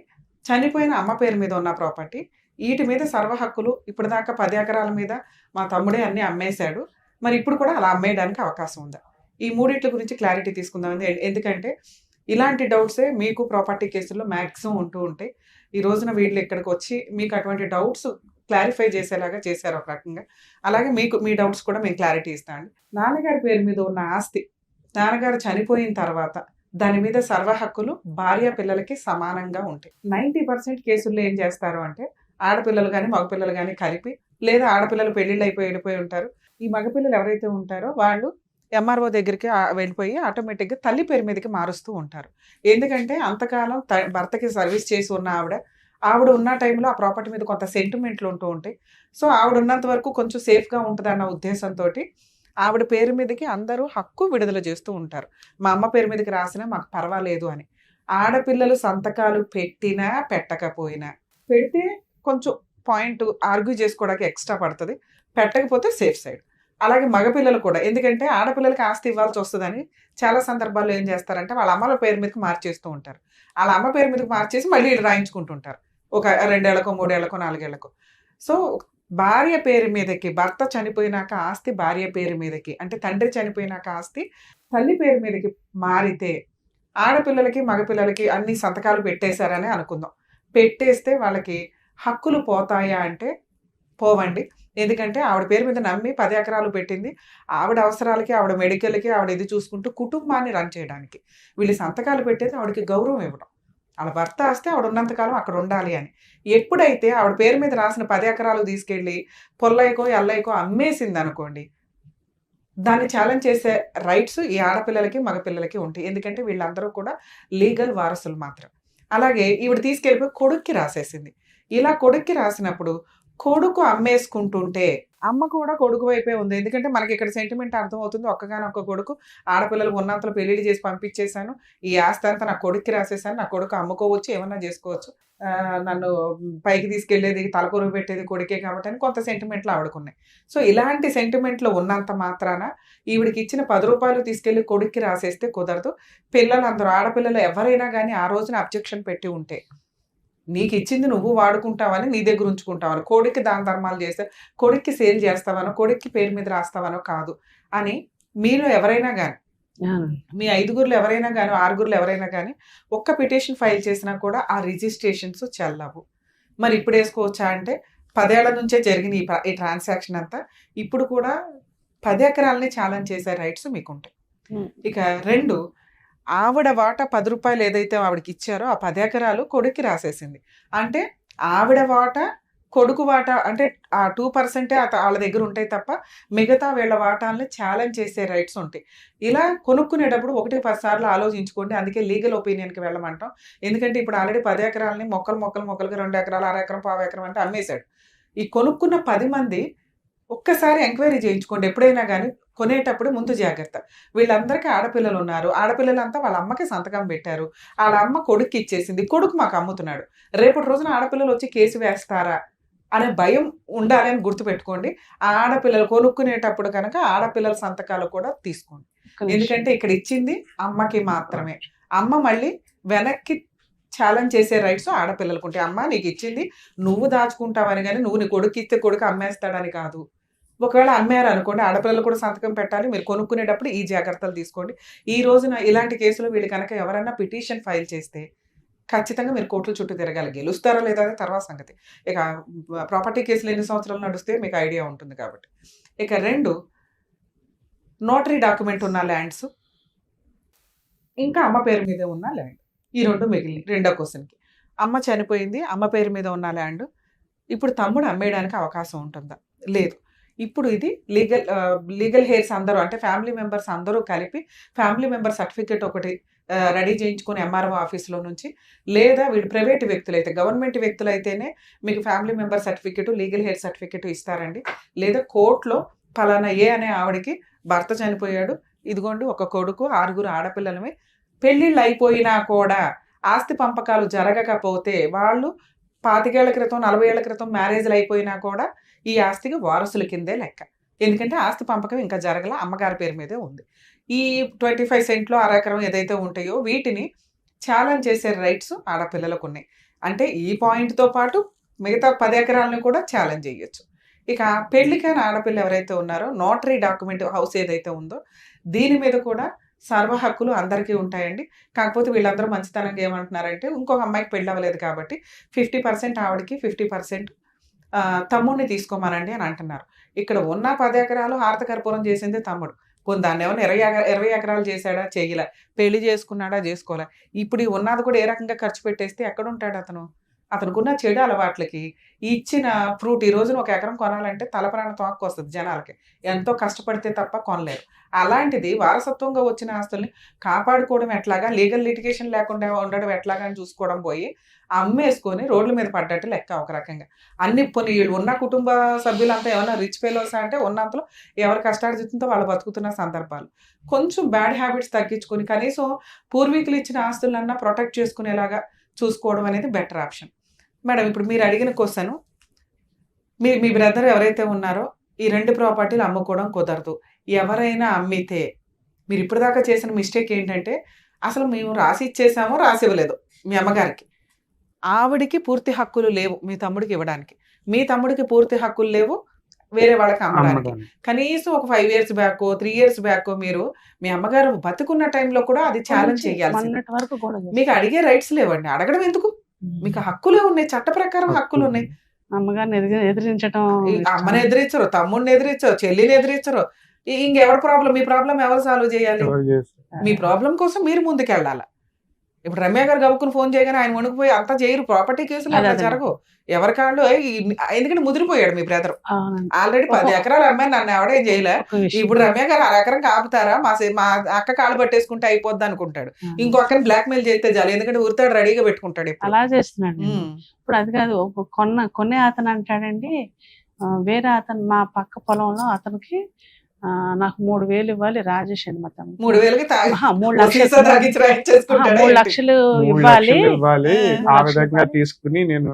చనిపోయిన అమ్మ పేరు మీద ఉన్న ప్రాపర్టీ. వీటి మీద సర్వ హక్కులు ఇప్పటిదాకా 10 ఎకరాల మీద మా తమ్ముడే అన్నీ అమ్మేశాడు, మరి ఇప్పుడు కూడా అలా అమ్మేయడానికి అవకాశం ఉందా? ఈ మూడిట్ల గురించి క్లారిటీ తీసుకుందాం. ఎందుకంటే ఇలాంటి డౌట్సే మీకు ప్రాపర్టీ కేసుల్లో మ్యాక్సిమం ఉంటూ ఉంటాయి. ఈ రోజున వీళ్ళు ఇక్కడికి వచ్చి మీకు అటువంటి డౌట్స్ క్లారిఫై చేసేలాగా చేశారు ఒక రకంగా. అలాగే మీ డౌట్స్ కూడా మేము క్లారిటీ ఇస్తామండి. నాన్నగారి పేరు మీద ఉన్న ఆస్తి నాన్నగారు చనిపోయిన తర్వాత దాని మీద సర్వ హక్కులు భార్య పిల్లలకి సమానంగా ఉంటాయి. 90% కేసుల్లో ఏం చేస్తారు అంటే, ఆడపిల్లలు కానీ మగపిల్లలు కానీ కలిపి, లేదా ఆడపిల్లలు పెళ్లిళ్ళు వెళ్ళిపోయి ఉంటారు. ఈ మగపిల్లలు ఎవరైతే ఉంటారో వాళ్ళు ఎంఆర్ఓ దగ్గరికి వెళ్ళిపోయి ఆటోమేటిక్గా తల్లి పేరు మీదకి మారుస్తూ ఉంటారు. ఎందుకంటే అంతకాలం భర్తకి సర్వీస్ చేసి ఉన్న ఆవిడ ఉన్న టైంలో ఆ ప్రాపర్టీ మీద కొంత సెంటిమెంట్లు ఉంటూ ఉంటాయి. సో ఆవిడ ఉన్నంత వరకు కొంచెం సేఫ్గా ఉంటుంది అన్న ఉద్దేశంతో ఆవిడ పేరు మీదకి అందరూ హక్కు విడుదల చేస్తూ ఉంటారు. మా అమ్మ పేరు మీదకి రాసినా మాకు పర్వాలేదు అని. ఆడపిల్లలు సంతకాలు పెట్టినా పెట్టకపోయినా, పెడితే కొంచెం పాయింట్ ఆర్గ్యూ చేసుకోవడానికి ఎక్స్ట్రా పడుతుంది, పెట్టకపోతే సేఫ్ సైడ్. అలాగే మగపిల్లలు కూడా, ఎందుకంటే ఆడపిల్లలకి ఆస్తి ఇవ్వాల్సి వస్తుందని చాలా సందర్భాల్లో ఏం చేస్తారంటే వాళ్ళ అమ్మల పేరు మీదకి మార్చేస్తూ ఉంటారు. వాళ్ళ అమ్మ పేరు మీదకి మార్చేసి మళ్ళీ వీళ్ళు రాయించుకుంటుంటారు ఒక 2 ఏళ్లకో 3 ఏళ్లకో 4 ఏళ్లకో. సో భార్య పేరు మీదకి, భర్త చనిపోయినాక ఆస్తి భార్య పేరు మీదకి, అంటే తండ్రి చనిపోయినాక ఆస్తి తల్లి పేరు మీదకి మారితే ఆడపిల్లలకి మగపిల్లలకి అన్ని సంతకాలు పెట్టేశారని అనుకుందాం. పెట్టేస్తే వాళ్ళకి హక్కులు పోతాయా అంటే పోవండి. ఎందుకంటే ఆవిడ పేరు మీద నమ్మి 10 ఎకరాలు పెట్టింది, ఆవిడ అవసరాలకి, ఆవిడ మెడికల్కి, ఆవిడ ఇది చూసుకుంటూ కుటుంబాన్ని రన్ చేయడానికి. వీళ్ళు సంతకాలు పెట్టేది ఆవిడకి గౌరవం ఇవ్వడం, వాళ్ళ భర్త వస్తే ఆవిడ ఉన్నంతకాలం అక్కడ ఉండాలి అని. ఎప్పుడైతే ఆవిడ పేరు మీద రాసిన 10 ఎకరాలు తీసుకెళ్ళి పొల్లైకో ఎల్లైకో అమ్మేసింది అనుకోండి, దాన్ని ఛాలెంజ్ చేసే రైట్స్ ఈ ఆడపిల్లలకి మగపిల్లలకి ఉంటాయి. ఎందుకంటే వీళ్ళందరూ కూడా లీగల్ వారసులు మాత్రం. అలాగే ఈవిడ తీసుకెళ్ళిపోయి కొడుక్కి రాసేసింది. ఇలా కొడుక్కి రాసినప్పుడు కొడుకు అమ్మేసుకుంటుంటే అమ్మ కూడా కొడుకు వైపే ఉంది. ఎందుకంటే మనకి ఇక్కడ సెంటిమెంట్ అర్థమవుతుంది. ఒక్కగానొక్క కొడుకు, ఆడపిల్లలు ఉన్నంతలో పెళ్లిళ్ళు చేసి పంపించేశాను, ఈ ఆస్తి అంతా నా కొడుక్కి రాసేసాను, నా కొడుకు అమ్ముకోవచ్చు, ఏమన్నా చేసుకోవచ్చు, నన్ను పైకి తీసుకెళ్లేది తలకొరుగు పెట్టేది కొడుకే కాబట్టి అని కొంత సెంటిమెంట్లు ఆవిడకున్నాయి. సో ఇలాంటి సెంటిమెంట్లు ఉన్నంత మాత్రాన ఈవిడికి ఇచ్చిన 10 రూపాయలు తీసుకెళ్లి కొడుక్కి రాసేస్తే కుదరదు. పిల్లలందరూ ఆడపిల్లలు ఎవరైనా కానీ ఆ రోజున అబ్జెక్షన్ పెట్టి ఉంటే, నీకు ఇచ్చింది నువ్వు వాడుకుంటావని నీ దగ్గర ఉంచుకుంటావని, కొడుక్కి దాన ధర్మాలు చేస్తే కొడుక్కి సేల్ చేస్తావనో కొడుక్కి పేరు మీద రాస్తావనో కాదు అని మీలో ఎవరైనా కానీ, మీ 5గురులు ఎవరైనా కానీ 6గురులు ఎవరైనా కానీ ఒక్క పిటిషన్ ఫైల్ చేసినా కూడా ఆ రిజిస్ట్రేషన్స్ చెల్లవు. మరి ఇప్పుడు వేసుకోవచ్చా అంటే 10 ఏళ్ల నుంచే జరిగిన ఈ ట్రాన్సాక్షన్ అంతా ఇప్పుడు కూడా 10 ఎకరాలని ఛాలెంజ్ చేసే రైట్స్ మీకుంటాయి. ఇక 2, ఆవిడ వాటా 10 రూపాయలు ఏదైతే ఆవిడకి ఇచ్చారో ఆ 10 ఎకరాలు కొడుక్కి రాసేసింది. అంటే ఆవిడ వాటా కొడుకు వాటా అంటే ఆ 2% వాళ్ళ దగ్గర ఉంటాయి తప్ప మిగతా వీళ్ళ వాటాలని ఛాలెంజ్ చేసే రైట్స్ ఉంటాయి. ఇలా కొనుక్కునేటప్పుడు 1-10 సార్లు ఆలోచించుకోండి. అందుకే లీగల్ ఒపీనియన్కి వెళ్ళమంటాం. ఎందుకంటే ఇప్పుడు ఆల్రెడీ 10 ఎకరాలని మొక్కలుగా 2 ఎకరాలు, 1/2 ఎకరం, 1/4 ఎకరం అంటే అమ్మేశాడు. ఈ కొనుక్కున్న 10 మంది ఒక్కసారి ఎంక్వైరీ చేయించుకోండి. ఎప్పుడైనా కానీ కొనేటప్పుడు ముందు జాగ్రత్త. వీళ్ళందరికీ ఆడపిల్లలు ఉన్నారు, ఆడపిల్లలంతా వాళ్ళ అమ్మకి సంతకం పెట్టారు, వాళ్ళ అమ్మ కొడుక్కి ఇచ్చేసింది, కొడుకు మాకు అమ్ముతున్నాడు, రేపటి రోజున ఆడపిల్లలు వచ్చి కేసు వేస్తారా అనే భయం ఉండాలని గుర్తుపెట్టుకోండి. ఆడపిల్లలు కొనుక్కునేటప్పుడు కనుక ఆడపిల్లల సంతకాలు కూడా తీసుకోండి. ఎందుకంటే ఇక్కడ ఇచ్చింది అమ్మకి మాత్రమే. అమ్మ మళ్ళీ వెనక్కి ఛాలెంజ్ చేసే రైట్స్ ఆడపిల్లలకు ఉంటాయి. అమ్మ నీకు ఇచ్చింది నువ్వు దాచుకుంటావని, కానీ నువ్వు నీ కొడుకు ఇస్తే కొడుకు అమ్మేస్తాడని కాదు. ఒకవేళ అమ్మారు అనుకోండి, ఆడపిల్లలు కూడా సంతకం పెట్టాలి. మీరు కొనుక్కునేటప్పుడు ఈ జాగ్రత్తలు తీసుకోండి. ఈ రోజున ఇలాంటి కేసులు వీళ్ళు కనుక ఎవరైనా పిటిషన్ ఫైల్ చేస్తే ఖచ్చితంగా మీరు కోర్టుల చుట్టూ తిరగాలి. గెలుస్తారా లేదా అనేది తర్వాత సంగతి. ఇక ప్రాపర్టీ కేసులు ఎన్ని సంవత్సరాలు నడిస్తే మీకు ఐడియా ఉంటుంది కాబట్టి. ఇక 2, నోటరీ డాక్యుమెంట్ ఉన్న ల్యాండ్స్, ఇంకా అమ్మ పేరు మీద ఉన్న ల్యాండ్. ఈ 2 మిగిలిన. రెండో క్వశ్చన్కి, అమ్మ చనిపోయింది, అమ్మ పేరు మీద ఉన్న ల్యాండ్ ఇప్పుడు తమ్ముడు అమ్మేయడానికి అవకాశం ఉంటుందా? లేదు. ఇప్పుడు ఇది లీగల్ హెయిర్స్ అందరూ అంటే ఫ్యామిలీ మెంబర్స్ అందరూ కలిపి ఫ్యామిలీ మెంబర్ సర్టిఫికేట్ ఒకటి రెడీ చేయించుకొని ఎంఆర్ఓ ఆఫీస్లో నుంచి, లేదా వీళ్ళు ప్రైవేట్ వ్యక్తులు అయితే, గవర్నమెంట్ వ్యక్తులు అయితేనే మీకు family member certificate, legal heir certificate ఇస్తారండి. లేదా కోర్టులో ఫలానా ఏ అనే ఆవిడకి భర్త చనిపోయాడు, ఇదిగోండి ఒక కొడుకు, 6 ఆడపిల్లలమే, పెళ్ళిళ్ళు అయిపోయినా కూడా ఆస్తి పంపకాలు జరగకపోతే వాళ్ళు 25 ఏళ్ల క్రితం 40 ఏళ్ల క్రితం మ్యారేజ్లు అయిపోయినా కూడా ఈ ఆస్తికి వారసుల కిందే లెక్క. ఎందుకంటే ఆస్తి పంపకం ఇంకా జరగల, అమ్మగారి పేరు మీదే ఉంది. ఈ 25 సెంట్లు 1/2 ఎకరం ఏదైతే ఉంటాయో వీటిని ఛాలెంజ్ చేసే రైట్స్ ఆడపిల్లలకు ఉన్నాయి. అంటే ఈ పాయింట్తో పాటు మిగతా 10 ఎకరాలను కూడా ఛాలెంజ్ చేయొచ్చు. ఇక పెళ్లికైన ఆడపిల్ల ఎవరైతే ఉన్నారో నోటరీ డాక్యుమెంట్ హౌస్ ఏదైతే ఉందో దీని మీద కూడా సర్వ హక్కులు అందరికీ ఉంటాయండి. కాకపోతే వీళ్ళందరూ మంచితనంగా ఏమంటున్నారంటే, ఇంకొక అమ్మాయికి పెళ్ళి అవ్వలేదు కాబట్టి 50% ఆవిడకి 50% తమ్ముడిని తీసుకోమనండి అని అంటున్నారు. ఇక్కడ ఉన్న 10 ఎకరాలు హారతకర్పూరం చేసింది తమ్ముడు. దాన్ని ఏమన్నా 20 ఎకరాలు చేశాడా? చేయలే. పెళ్లి చేసుకున్నాడా? చేసుకోలే. ఇప్పుడు ఈ ఉన్నది కూడా ఏ రకంగా ఖర్చు పెట్టేస్తే ఎక్కడ ఉంటాడు అతను? అతనుకున్న చెడు అలవాట్లకి ఇచ్చిన ఫ్రూట్, ఈ రోజున 1 ఎకరం కొనాలంటే తలప్రాణ తోక్కు వస్తుంది జనాలకి, ఎంతో కష్టపడితే తప్ప కొనలేరు. అలాంటిది వారసత్వంగా వచ్చిన ఆస్తుల్ని కాపాడుకోవడం ఎట్లాగా, లీగల్ లిటిగేషన్ లేకుండా ఉండడం ఎట్లాగా అని చూసుకోవడం పోయి అమ్మేసుకొని రోడ్ల మీద పడ్డట్టు లెక్క ఒక రకంగా. అన్ని కొన్ని వీళ్ళు ఉన్న కుటుంబ సభ్యులంతా ఏమన్నా రిచ్ ఫెలోస్ అంటే ఉన్నంతలో ఎవరి కష్టార్జితంతో వాళ్ళు బతుకుతున్న సందర్భాలు. కొంచెం బ్యాడ్ హ్యాబిట్స్ తగ్గించుకొని కనీసం పూర్వీకులు ఇచ్చిన ఆస్తులన్నా ప్రొటెక్ట్ చేసుకునేలాగా చూసుకోవడం అనేది బెటర్ ఆప్షన్. మేడం, ఇప్పుడు మీరు అడిగిన క్వశ్చన్, మీ బ్రదర్ ఎవరైతే ఉన్నారో ఈ 2 ప్రాపర్టీలు అమ్ముకోవడం కుదరదు. ఎవరైనా అమ్మితే మీరు ఇప్పటిదాకా చేసిన మిస్టేక్ ఏంటంటే, అసలు మేము రాసి ఇచ్చేసామో రాసి ఇవ్వలేదు మీ అమ్మగారికి, ఆవిడికి పూర్తి హక్కులు లేవు మీ తమ్ముడికి ఇవ్వడానికి, మీ తమ్ముడికి పూర్తి హక్కులు లేవు వేరే వాళ్ళకి అమ్మడానికి. కనీసం ఒక 5 years బ్యాక్ 3 years బ్యాక్ మీరు మీ అమ్మగారు బతుకున్న టైంలో కూడా అది ఛాలెంజ్ చేయాలి. మీకు అడిగే రైట్స్ లేవండి. అడగడం ఎందుకు? మీకు హక్కులే ఉన్నాయి, చట్ట ప్రకారం హక్కులు ఉన్నాయి. అమ్మగారిని ఎదిరించడం, అమ్మని ఎదిరించరు, తమ్ముడిని ఎదిరించరు, చెల్లిని ఎదిరించరు. ఇంకెవరి ప్రాబ్లం? మీ ప్రాబ్లం ఎవరు సాల్వ్ చేయాలి? మీ ప్రాబ్లం కోసం మీరు ముందుకెళ్ళాలి. ఇప్పుడు రమ్య గారు గబుక్కుని ఫోన్ చేయగానే ఆయన వణుకుపోయి అంతా చేయరు, ప్రాపర్టీ కేసులు అట్లా అదే. జరగవు. ఎవరి కాళ్ళు ఎందుకంటే ముదిరిపోయాడు మీ బ్రదర్, అవునండి. ఆల్రెడీ 10 ఎకరాలు అమ్మాయి, నన్ను ఎవడేం చేయలే, ఒక విషయం. ఇప్పుడు రమ్య గారు 1 ఎకరం కాపుతారా, మా అక్క కాళ్ళు పట్టేసుకుంటే అయిపోద్ది అనుకుంటాడు. ఇంకో అక్కని బ్లాక్ మెయిల్ చేస్తే చాలు, ఎందుకంటే ఊరితాడు రెడీగా పెట్టుకుంటాడు ఇప్పుడు. అలా చేస్తున్నాడు. ఉమ్. ఇప్పుడు అది కాదు, కొనే అతను అంటాడండి, వేరే అతను మా పక్క పొలంలో అతనికి నాకు 3,000 ఇవ్వాలి రాజేష్ అని మొత్తం 3,000కి 3 సీసా తాగించి రైట్ చేసుకుంటాడా 3 ఏంటి? లక్షలు 3 ఇవ్వాలి, లక్షలు ఇవ్వాలి, ఆ, ఆ విధంగా తీసుకుని నేను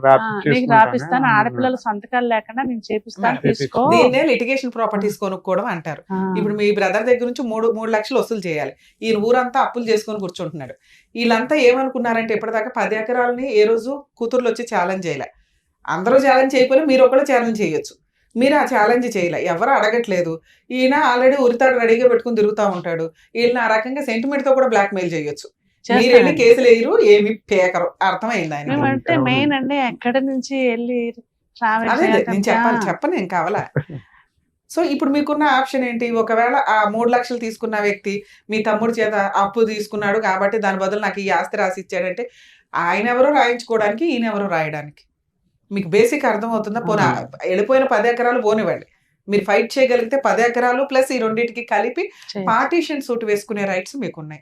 నీకు రాపిస్తాను, ఆడపిల్లల సంతకాలు లేకుండా నేను చేపిస్తాను, తీసుకో. దీన్నే లిటిగేషన్ ప్రాపర్టీస్ కొనుక్కోవడం అంటారు. ఆ, ఇప్పుడు మీ బ్రదర్ దగ్గర నుంచి 3 లక్షలు వసూలు చేయాలి, ఈయన ఊరంతా అప్పులు చేసుకొని కూర్చుంటున్నాడు. వీళ్ళంతా ఏమనుకున్నారంటే ఇప్పటిదాకా 10 ఎకరాలని ఏ రోజు కూతుర్లు వచ్చి ఛాలెంజ్ చేయలే, అందరూ ఛాలెంజ్ చేయకపోయినా మీరు ఒకళ్ళు ఛాలెంజ్ చేయొచ్చు, మీరు ఆ ఛాలెంజ్ చేయలే, ఎవరు అడగట్లేదు. ఈయన ఆల్రెడీ ఉరితాడు రెడీగా పెట్టుకుని తిరుగుతూ ఉంటాడు, వీళ్ళని ఆ రకంగా సెంటిమెంట్ తో కూడా బ్లాక్ మెయిల్ చేయొచ్చు. మీరెళ్ళి కేసులు వేయరు, ఏమి పేకరు, అర్థమైంది ఆయన. మేమంటే మెయిన్ అండి ఎక్కడి నుంచి వెళ్ళి ట్రావెల్ అదే నేను చెప్పను నేను కావాలా. సో ఇప్పుడు మీకున్న ఆప్షన్ ఏంటి, ఒకవేళ ఆ 3 లక్షలు తీసుకున్న వ్యక్తి మీ తమ్ముడి చేత అప్పు తీసుకున్నాడు కాబట్టి దాని బదులు నాకు ఈ ఆస్తి రాసి ఇచ్చాడంటే, ఆయన ఎవరో రాయించుకోవడానికి, ఈయన ఎవరో రాయడానికి. మీకు బేసిక్ అర్థమవుతుందా? పోనా వెళ్ళిపోయిన 10 ఎకరాలు పోనివ్వండి, మీరు ఫైట్ చేయగలిగితే 10 ఎకరాలు ప్లస్ ఈ రెండింటికి కలిపి పార్టీషన్ సూట్ వేసుకునే రైట్స్ మీకున్నాయి.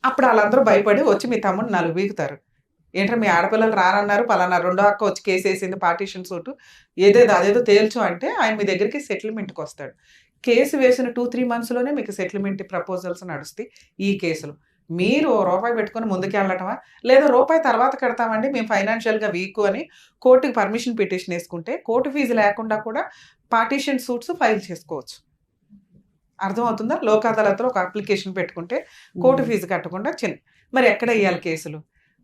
అప్పుడు వాళ్ళందరూ భయపడి వచ్చి మీ తమ్ముడు 4 వీగుతారు. ఏంటంటే మీ ఆడపిల్లలు రానన్నారు, పలానా రెండో అక్క వచ్చి కేసు వేసింది పార్టీషన్ సూటు, అదేదో తేల్చు అంటే ఆయన మీ దగ్గరికి సెటిల్మెంట్కి వస్తాడు. కేసు వేసిన 2-3 మంత్స్లోనే మీకు సెటిల్మెంట్ ప్రపోజల్స్ నడుస్తాయి ఈ కేసులు. మీరు రూపాయి పెట్టుకుని ముందుకు వెళ్ళటమా, లేదా రూపాయి తర్వాత కడతామండి మేము ఫైనాన్షియల్గా వీక్ అని కోర్టుకి పర్మిషన్ పిటిషన్ వేసుకుంటే కోర్టు ఫీజు లేకుండా కూడా పార్టీషన్ సూట్స్ ఫైల్ చేసుకోవచ్చు. అర్థమవుతుందా? లోక్ అదాలత్లో ఒక అప్లికేషన్ పెట్టుకుంటే కోర్టు ఫీజు కట్టకుండా మరి ఎక్కడ వేయాలి కేసులు?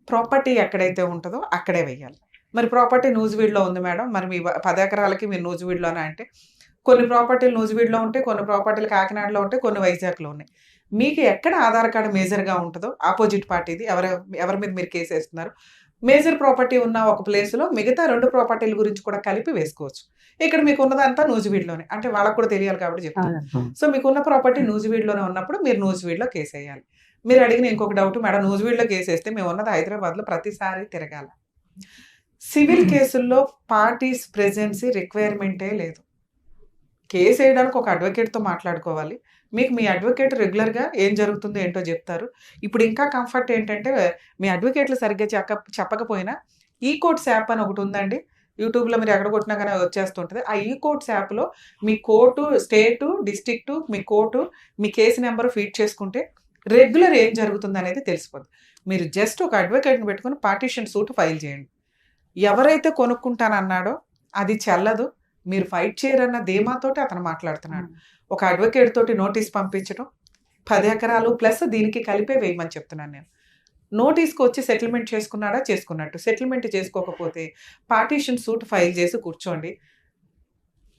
ప్రాపర్టీ ఎక్కడైతే ఉంటుందో అక్కడే వేయాలి. మరి ప్రాపర్టీ నూజివీడులో ఉంది మేడం, మరి మీ 10 ఎకరాలకి మీరు నూజివీడులోనే అంటే, కొన్ని ప్రాపర్టీలు నూజివీడులో ఉంటాయి, కొన్ని ప్రాపర్టీలు కాకినాడలో ఉంటాయి, కొన్ని వైజాగ్లో ఉన్నాయి. మీకు ఎక్కడ ఆధార్ కార్డు మేజర్గా ఉంటుందో ఆపోజిట్ పార్టీది, ఎవరి మీద మీరు కేసు వేస్తున్నారు, మేజర్ ప్రాపర్టీ ఉన్న ఒక ప్లేస్లో మిగతా 2 ప్రాపర్టీల గురించి కూడా కలిపి వేసుకోవచ్చు. ఇక్కడ మీకు ఉన్నదంతా నూజివీడులోనే, అంటే వాళ్ళకు కూడా తెలియాలి కాబట్టి చెప్తాను. సో మీకున్న ప్రాపర్టీ నూజివీడులోనే ఉన్నప్పుడు మీరు నూజివీడులో కేసు వేయాలి. మీరు అడిగిన ఇంకొక డౌట్, మేడం నూజివీడులో కేసు వేస్తే మేము ఉన్నది హైదరాబాద్లో, ప్రతిసారి తిరగాల. సివిల్ కేసుల్లో పార్టీస్ ప్రెజెన్సీ రిక్వైర్మెంటే లేదు. కేసు వేయడానికి ఒక అడ్వకేట్తో మాట్లాడుకోవాలి. మీకు మీ అడ్వకేట్ రెగ్యులర్గా ఏం జరుగుతుందో ఏంటో చెప్తారు. ఇప్పుడు ఇంకా కంఫర్ట్ ఏంటంటే మీ అడ్వకేట్లు సరిగ్గా చెప్పకపోయినా ఈ కోర్ట్స్ యాప్ అని ఒకటి ఉందండి, యూట్యూబ్లో మీరు ఎక్కడ కొట్టినా కానీ వచ్చేస్తుంటుంది. ఆ ఈ కోర్ట్స్ యాప్లో మీ కోర్టు, స్టేటు, డిస్ట్రిక్టు, మీ కోర్టు, మీ కేసు నెంబర్ ఫీడ్ చేసుకుంటే రెగ్యులర్ ఏం జరుగుతుంది అనేది తెలిసిపోద్ది. మీరు జస్ట్ ఒక అడ్వకేట్ని పెట్టుకుని పార్టీషన్ సూట్ ఫైల్ చేయండి. ఎవరైతే కొనుక్కుంటానన్నాడో అది చెల్లదు, మీరు ఫైట్ చేయరన్న ధీమాతోటి అతను మాట్లాడుతున్నాడు. ఒక అడ్వకేట్ తోటి నోటీస్ పంపించడం, 10 ఎకరాలు ప్లస్ దీనికి కలిపే వేయమని చెప్తున్నాను నేను. నోటీస్కి వచ్చి సెటిల్మెంట్ చేసుకున్నాడా చేసుకున్నట్టు, సెటిల్మెంట్ చేసుకోకపోతే పార్టీషన్ సూట్ ఫైల్ చేసి కూర్చోండి.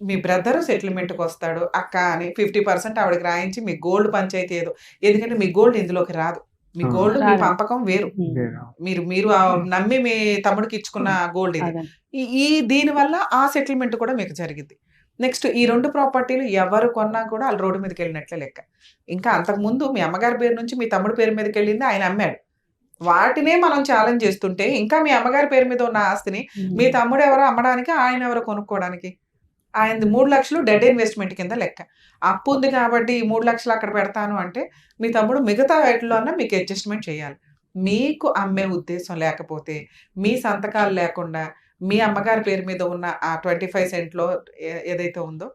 మీ బ్రదర్ సెటిల్మెంట్కి వస్తాడు, అక్క అని 50% ఆవిడకి రాయించి మీ గోల్డ్ పంచాయతీ ఏదో, ఎందుకంటే మీ గోల్డ్ ఇందులోకి రాదు, మీ గోల్డ్ మీ పంపకం వేరు, మీరు నమ్మి మీ తమ్ముడికి ఇచ్చుకున్న గోల్డ్ ఇది. దీనివల్ల ఆ సెటిల్మెంట్ కూడా మీకు జరిగింది. నెక్స్ట్ ఈ 2 ప్రాపర్టీలు ఎవరు కొన్నా కూడా వాళ్ళు రోడ్డు మీదకి వెళ్ళినట్లే లెక్క. ఇంకా అంతకుముందు మీ అమ్మగారి పేరు నుంచి మీ తమ్ముడి పేరు మీదకి వెళ్ళింది, ఆయన అమ్మాడు, వాటినే మనం ఛాలెంజ్ చేస్తుంటే ఇంకా మీ అమ్మగారి పేరు మీద ఉన్న ఆస్తిని మీ తమ్ముడు ఎవరో అమ్మడానికి, ఆయన ఎవరో కొనుక్కోవడానికి, ఆయనది 3 లక్షలు డెడ్ ఇన్వెస్ట్మెంట్ కింద లెక్క. అప్పు ఉంది కాబట్టి ఈ 3 లక్షలు అక్కడ పెడతాను అంటే మీ తమ్ముడు మిగతా వాటిలో అన్నా మీకు అడ్జస్ట్మెంట్ చేయాలి. మీకు అమ్మే ఉద్దేశం లేకపోతే, మీ సంతకాలు లేకుండా మీ అమ్మగారి పేరు మీద ఉన్న ఆ 25 సెంట్లో ఏదైతే ఉందో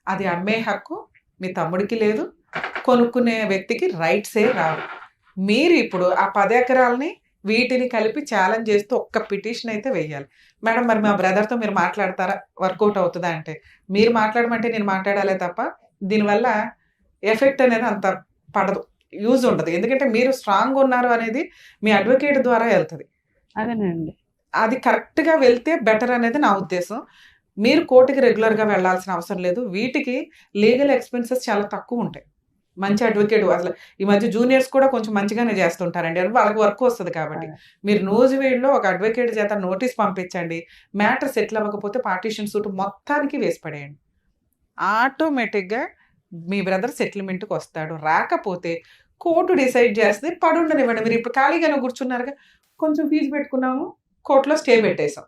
అది అమ్మే హక్కు మీ తమ్ముడికి లేదు, కొనుక్కునే వ్యక్తికి రైట్సే రావు. మీరు ఇప్పుడు ఆ 10 ఎకరాలని వీటిని కలిపి ఛాలెంజ్ చేస్తూ ఒక్క పిటిషన్ అయితే వేయాలి. మేడం మరి మా బ్రదర్తో మీరు మాట్లాడతారా, వర్కౌట్ అవుతుందా అంటే, మీరు మాట్లాడమంటే నేను మాట్లాడాలే తప్ప దీనివల్ల ఎఫెక్ట్ అనేది అంత పడదు, యూజ్ ఉండదు. ఎందుకంటే మీరు స్ట్రాంగ్ ఉన్నారు అనేది మీ అడ్వకేట్ ద్వారా వెళ్తుంది. అదేనండి, అది కరెక్ట్గా వెళ్తే బెటర్ అనేది నా ఉద్దేశం. మీరు కోర్టుకి రెగ్యులర్గా వెళ్ళాల్సిన అవసరం లేదు. వీటికి లీగల్ ఎక్స్పెన్సెస్ చాలా తక్కువ ఉంటాయి. మంచి అడ్వకేట్, అసలు ఈ మధ్య జూనియర్స్ కూడా కొంచెం మంచిగానే చేస్తుంటారండి, అని వాళ్ళకి వర్క్ వస్తుంది కాబట్టి. మీరు నూజివీడులో ఒక అడ్వకేట్ చేత నోటీస్ పంపించండి, మ్యాటర్ సెటిల్ అవ్వకపోతే పార్టీషన్ సూట్ మొత్తానికి వేసి పడేయండి. ఆటోమేటిక్గా మీ బ్రదర్ సెటిల్మెంట్కి వస్తాడు. రాకపోతే కోర్టు డిసైడ్ చేస్తే పడుండనివ్వండి. మీరు ఇప్పుడు ఖాళీగానే కూర్చున్నారుగా, కొంచెం ఫీజు పెట్టుకున్నాము, కోర్టులో స్టే పెట్టేశాం,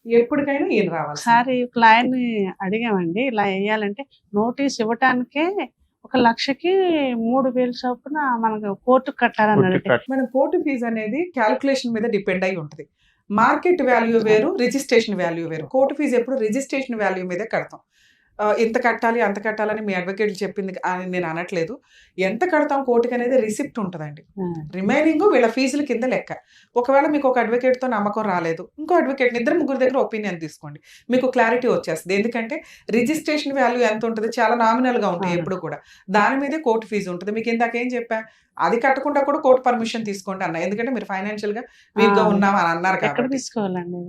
ఎప్పటికైనా ఈయన రావాలి. ఒకసారి క్లయింట్ని అడిగామండి, ఇలా వేయాలంటే నోటీస్ ఇవ్వటానికే 1,00,000కి 3,000 చొప్పున మనకు కోర్టుకు కట్టాలన్నాడు. మనం కోర్టు ఫీజు అనేది క్యాలిక్యులేషన్ మీద డిపెండ్ అయి ఉంటుంది. మార్కెట్ వాల్యూ వేరు, రిజిస్ట్రేషన్ వాల్యూ వేరు. కోర్టు ఫీజు ఎప్పుడు రిజిస్ట్రేషన్ వాల్యూ మీదే కడతాం. ఇంత కట్టాలి అంత కట్టాలని మీ అడ్వకేట్ చెప్పింది అని నేను అనట్లేదు. ఎంత కడతాం కోర్టుకి అనేది రిసిప్ట్ ఉంటుందండి. రిమైనింగ్ వీళ్ళ ఫీజుల కింద లెక్క. ఒకవేళ మీకు ఒక అడ్వకేట్తో నమ్మకం రాలేదు, ఇంకో అడ్వకేట్ 2-3 దగ్గర ఒపీనియన్ తీసుకోండి, మీకు క్లారిటీ వచ్చేస్తుంది. ఎందుకంటే రిజిస్ట్రేషన్ వాల్యూ ఎంత ఉంటుంది, చాలా నామినల్గా ఉంటాయి ఎప్పుడు కూడా, దాని మీదే కోర్టు ఫీజు ఉంటుంది. మీకు ఇందాకేం చెప్పా, అది కట్టకుండా కూడా కోర్టు పర్మిషన్ తీసుకోండి అన్న, ఎందుకంటే మీరు ఫైనాన్షియల్గా వీక్గా ఉన్నాం అని అన్నారు ఎక్కడ కాబట్టి. తీసుకోవాలండి?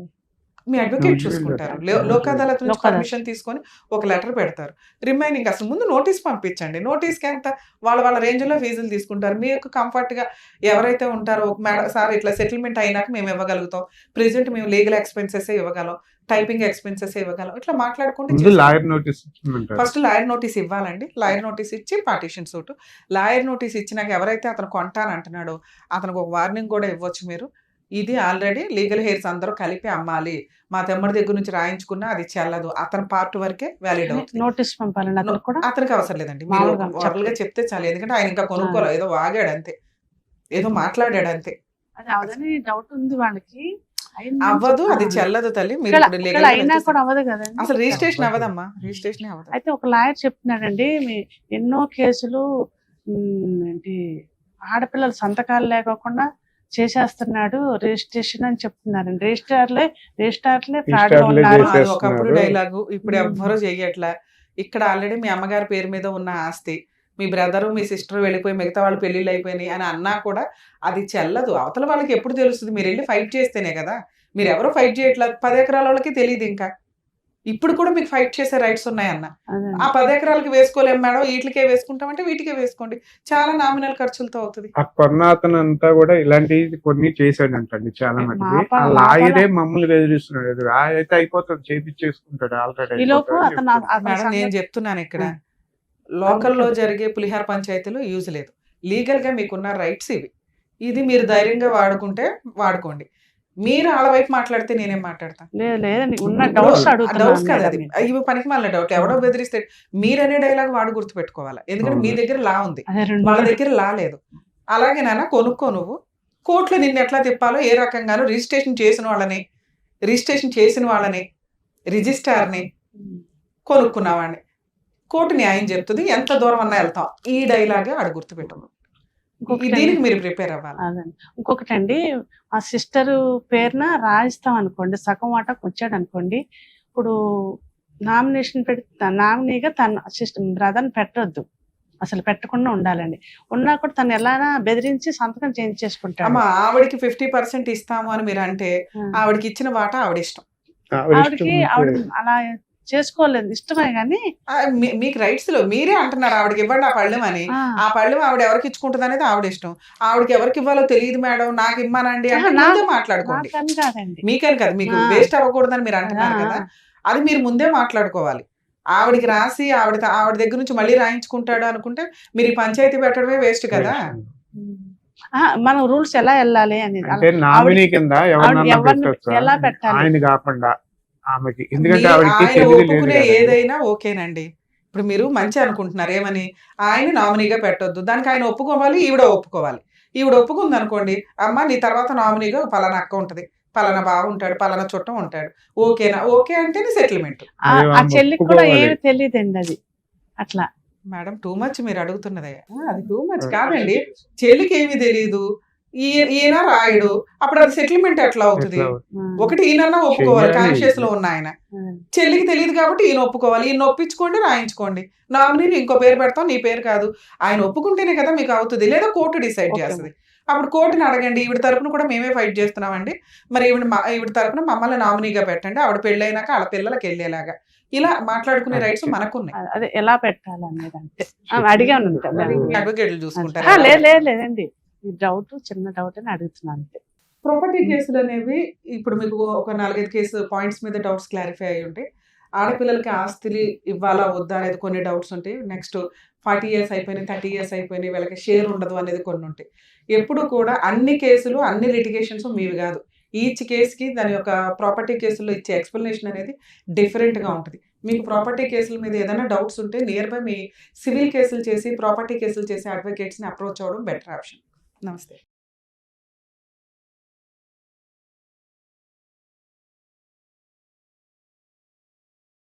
మీ అడ్వకేట్ చూసుకుంటారు. లోక్ అదాలత్ నుంచి పర్మిషన్ తీసుకొని ఒక లెటర్ పెడతారు. రిమైనింగ్ అసలు ముందు నోటీస్ పంపించండి. నోటీస్కి ఎంత వాళ్ళ రేంజ్లో ఫీజులు తీసుకుంటారు. మీకు కంఫర్ట్గా ఎవరైతే ఉంటారో, మేడం సార్ ఇట్లా సెటిల్మెంట్ అయినాక మేము ఇవ్వగలుగుతాం, ప్రెజెంట్ మేము లీగల్ ఎక్స్పెన్సెస్ ఇవ్వగలం, టైపింగ్ ఎక్స్పెన్సెస్ ఇవ్వగలం, ఇట్లా మాట్లాడుకుంటే ఫస్ట్ లాయర్ నోటీస్ ఇవ్వాలండి. లాయర్ నోటీస్ ఇచ్చి పార్టీషన్ సూట్. లాయర్ నోటీస్ ఇచ్చినాక ఎవరైతే అతను కొంటానంటున్నాడో అతనికి ఒక వార్నింగ్ కూడా ఇవ్వచ్చు మీరు. ఇది ఆల్రెడీ లీగల్ హెయిర్స్ అందరూ కలిపి అమ్మాలి, మా తమ్ముడి దగ్గర నుంచి రాయించుకున్నా అది చెల్లదు, అతని పార్ట్ వరకే వ్యాలిడ్ అవుతుంది. నోటీస్ పంపాలండి అతనికి అవసరం లేదండి, మీరు ఓరల్గా చెప్తే చాలు. ఎందుకంటే ఆయన ఇంకా కొనుక్కోలేదు, ఏదో వాగాడు అంతే, ఏదో మాట్లాడాడు అంతే. డౌట్ ఉంది వాళ్ళకి, అవ్వదు, అది చెల్లదు తల్లి. మీరు అసలు రిజిస్ట్రేషన్ అవ్వదమ్మా, రిజిస్ట్రేషన్ అవ్వదు. అయితే ఒక లాయర్ చెప్తున్నాడండి, ఎన్నో కేసులు ఏంటి ఆడపిల్లల సంతకాలు లేకోకుండా చేసేస్తున్నాడు రిజిస్ట్రేషన్ అని చెప్తున్నారండి. రిజిస్ట్రార్లే ఫ్రాడ్ ఉన్నారు. ఒకప్పుడు డైలాగు, ఇప్పుడు ఎవ్వరూ చెయ్యట్లా. ఇక్కడ ఆల్రెడీ మీ అమ్మగారి పేరు మీద ఉన్న ఆస్తి, మీ బ్రదరు మీ సిస్టర్ వెళ్ళిపోయి మిగతా వాళ్ళు పెళ్లిళ్ళు అయిపోయినాయి అని అన్నా కూడా అది చెల్లదు. అవతల వాళ్ళకి ఎప్పుడు తెలుస్తుంది? మీరు వెళ్ళి ఫైట్ చేస్తేనే కదా. మీరు ఎవరో ఫైట్ చేయట్లేదు, 10 ఎకరాల వాళ్ళకి తెలియదు. ఇంకా ఇప్పుడు కూడా మీకు ఫైట్ చేసే రైట్స్ ఉన్నాయన్న. ఆ 10 ఎకరాలకి వేసుకోలేము మేడం, వీటికే వేసుకుంటామంటే వీటికే వేసుకోండి, చాలా నామినల్ ఖర్చులతో అవుతుంది. ఆ కొన్న అతను అంతా కూడా ఇలాంటివి కొన్ని చేశాడంటండి చాలా మంది. ఆ లాయరే మమ్మల్ని బెదిరిస్తున్నాడు, అయితే అయిపోతుంది చేపించేసుకుంటాడు ఆల్రెడీ. మేడం నేను చెప్తున్నాను, ఇక్కడ లోకల్లో జరిగే పులిహార పంచాయతీలు యూజ్ లేదు. లీగల్ గా మీకున్న రైట్స్ ఇవి. ఇది మీరు ధైర్యంగా వాడుకుంటే వాడుకోండి. మీరు వాళ్ళ వైపు మాట్లాడితే నేనేం మాట్లాడతాను? డౌట్స్ కాదు, అది ఇవి పనికి మళ్ళీ డౌట్. ఎవడో బెదిరిస్తే మీరనే డైలాగ్ వాడు గుర్తు పెట్టుకోవాలి. ఎందుకంటే మీ దగ్గర లా ఉంది, వాళ్ళ దగ్గర లా లేదు. అలాగే నాన్న కొనుక్కో, నువ్వు కోర్టులో నిన్ను ఎట్లా తిప్పాలో ఏ రకంగానో రిజిస్ట్రేషన్ చేసిన వాళ్ళని రిజిస్ట్రార్ని కొనుక్కున్నవాడిని కోర్టు న్యాయం చెప్తుంది, ఎంత దూరం అన్నా వెళ్తాం. ఈ డైలాగే ఆడ గుర్తు పెట్టు, దీనికి మీరు ప్రిపేర్ అవ్వాలి. ఇంకొకటి అండి, మా సిస్టర్ పేరున రాయిస్తాం అనుకోండి, సగం వాటాకు వచ్చాడు అనుకోండి, ఇప్పుడు నామినేషన్ పెడితే నామినీగా తన సిస్టర్ బ్రదర్ని పెట్టద్దు, అసలు పెట్టకుండా ఉండాలండి. ఉన్నా కూడా తను ఎలా బెదిరించి సంతకం చేయించేసుకుంటాడు. అమ్మా ఆవిడకి 50% ఇస్తాము అని మీరు అంటే, ఆవిడకి ఇచ్చిన వాటా ఆవిడ ఇష్టం. ఆవిడ అలా చేసుకోలేదు, ఇష్టమే కానీ మీకు రైట్స్ లో మీరే అంటున్నారు ఆవిడకి ఇవ్వండి ఆ పళ్ళెం అని. ఆ పళ్ళెం ఆవిడ ఎవరికి ఇచ్చుకుంటుంది అనేది ఆవిడ ఇష్టం. ఆవిడకి ఎవరికి ఇవ్వాలో తెలియదు మేడం, నాకు ఇవ్వనండి అంటే మాట్లాడుకోండి. మీకని కదా, మీకు వేస్ట్ అవ్వకూడదని మీరు అంటున్నారు కదా, అది మీరు ముందే మాట్లాడుకోవాలి. ఆవిడకి రాసి ఆవిడ దగ్గర నుంచి మళ్ళీ రాయించుకుంటాడు అనుకుంటే మీరు ఈ పంచాయతీ పెట్టడమే వేస్ట్ కదా. మనం రూల్స్ ఎలా వెళ్ళాలి అనేది ఎలా పెట్టాలి ఆయన కాకుండా ఆమెకి. ఎందుకంటే ఒప్పుకునే ఏదైనా ఓకేనండి. ఇప్పుడు మీరు మంచి అనుకుంటున్నారు ఏమని, ఆయన నామినీగా పెట్టొద్దు, దానికి ఆయన ఒప్పుకోవాలి, ఈవిడ ఒప్పుకోవాలి. ఈవిడ ఒప్పుకుంది అనుకోండి, అమ్మ నీ తర్వాత నామినీగా పలానా అక్క ఉంటది, పలానా బావ ఉంటాడు, పలానా చుట్టం ఉంటాడు, ఓకేనా? ఓకే అంటేనే సెటిల్మెంట్. ఆ చెల్లికి కూడా ఏమి తెలియదండి అది. అట్లా మేడం టూ మచ్ మీరు అడుగుతున్నదే, అది టూ మచ్ కాదండి. చెల్లికి ఏమీ తెలియదు, ఈయన రాయుడు, అప్పుడు అది సెటిల్మెంట్ ఎట్లా అవుతుంది? ఒకటి ఈయన ఒప్పుకోవాలి, కాన్షియస్ లో ఉన్న ఆయన. చెల్లికి తెలియదు కాబట్టి ఈయన ఒప్పుకోవాలి, ఈయన ఒప్పించుకోండి, రాయించుకోండి. నామినీలు ఇంకో పేరు పెడతాం, నీ పేరు కాదు. ఆయన ఒప్పుకుంటేనే కదా మీకు అవుతుంది, లేదా కోర్టు డిసైడ్ చేస్తుంది. అప్పుడు కోర్టుని అడగండి, ఈవిడ తరపున కూడా మేమే ఫైట్ చేస్తున్నామండి, మరి ఈవిడ తరపున మమ్మల్ని నామినీగా పెట్టండి, ఆవిడ పెళ్ళైనాక వాళ్ళ పిల్లలకి వెళ్ళేలాగా. ఇలా మాట్లాడుకునే రైట్స్ మనకున్నాయి. అదే ఎలా పెట్టాలి అనేది అంటే అడిగాను, అడ్వకేట్లు చూసుకుంటారు. లేదండి, డౌట్ చిన్న డౌట్ అని అడుగుతున్నాను. ప్రాపర్టీ కేసులు అనేవి ఇప్పుడు మీకు ఒక 4-5 కేసు పాయింట్స్ మీద డౌట్స్ క్లారిఫై అయ్యి ఉంటాయి. ఆడపిల్లలకి ఆస్తులు ఇవ్వాలా వద్దా అనేది కొన్ని డౌట్స్ ఉంటాయి. నెక్స్ట్ 40 ఇయర్స్ అయిపోయినాయి, 30 ఇయర్స్ అయిపోయినాయి, వీళ్ళకి షేర్ ఉండదు అనేది కొన్ని ఉంటాయి. ఎప్పుడు కూడా అన్ని కేసులు అన్ని లిటిగేషన్స్ మీవి కాదు. ఈచ్ కేసుకి దాని యొక్క ప్రాపర్టీ కేసుల్లో ఇచ్చే ఎక్స్ప్లెనేషన్ అనేది డిఫరెంట్గా ఉంటుంది. మీకు ప్రాపర్టీ కేసుల మీద ఏదైనా డౌట్స్ ఉంటే నియర్ బై మీ సివిల్ కేసులు చేసి ప్రాపర్టీ కేసులు చేసే అడ్వకేట్స్ని అప్రోచ్ అవ్వడం బెటర్ ఆప్షన్. నమస్తే.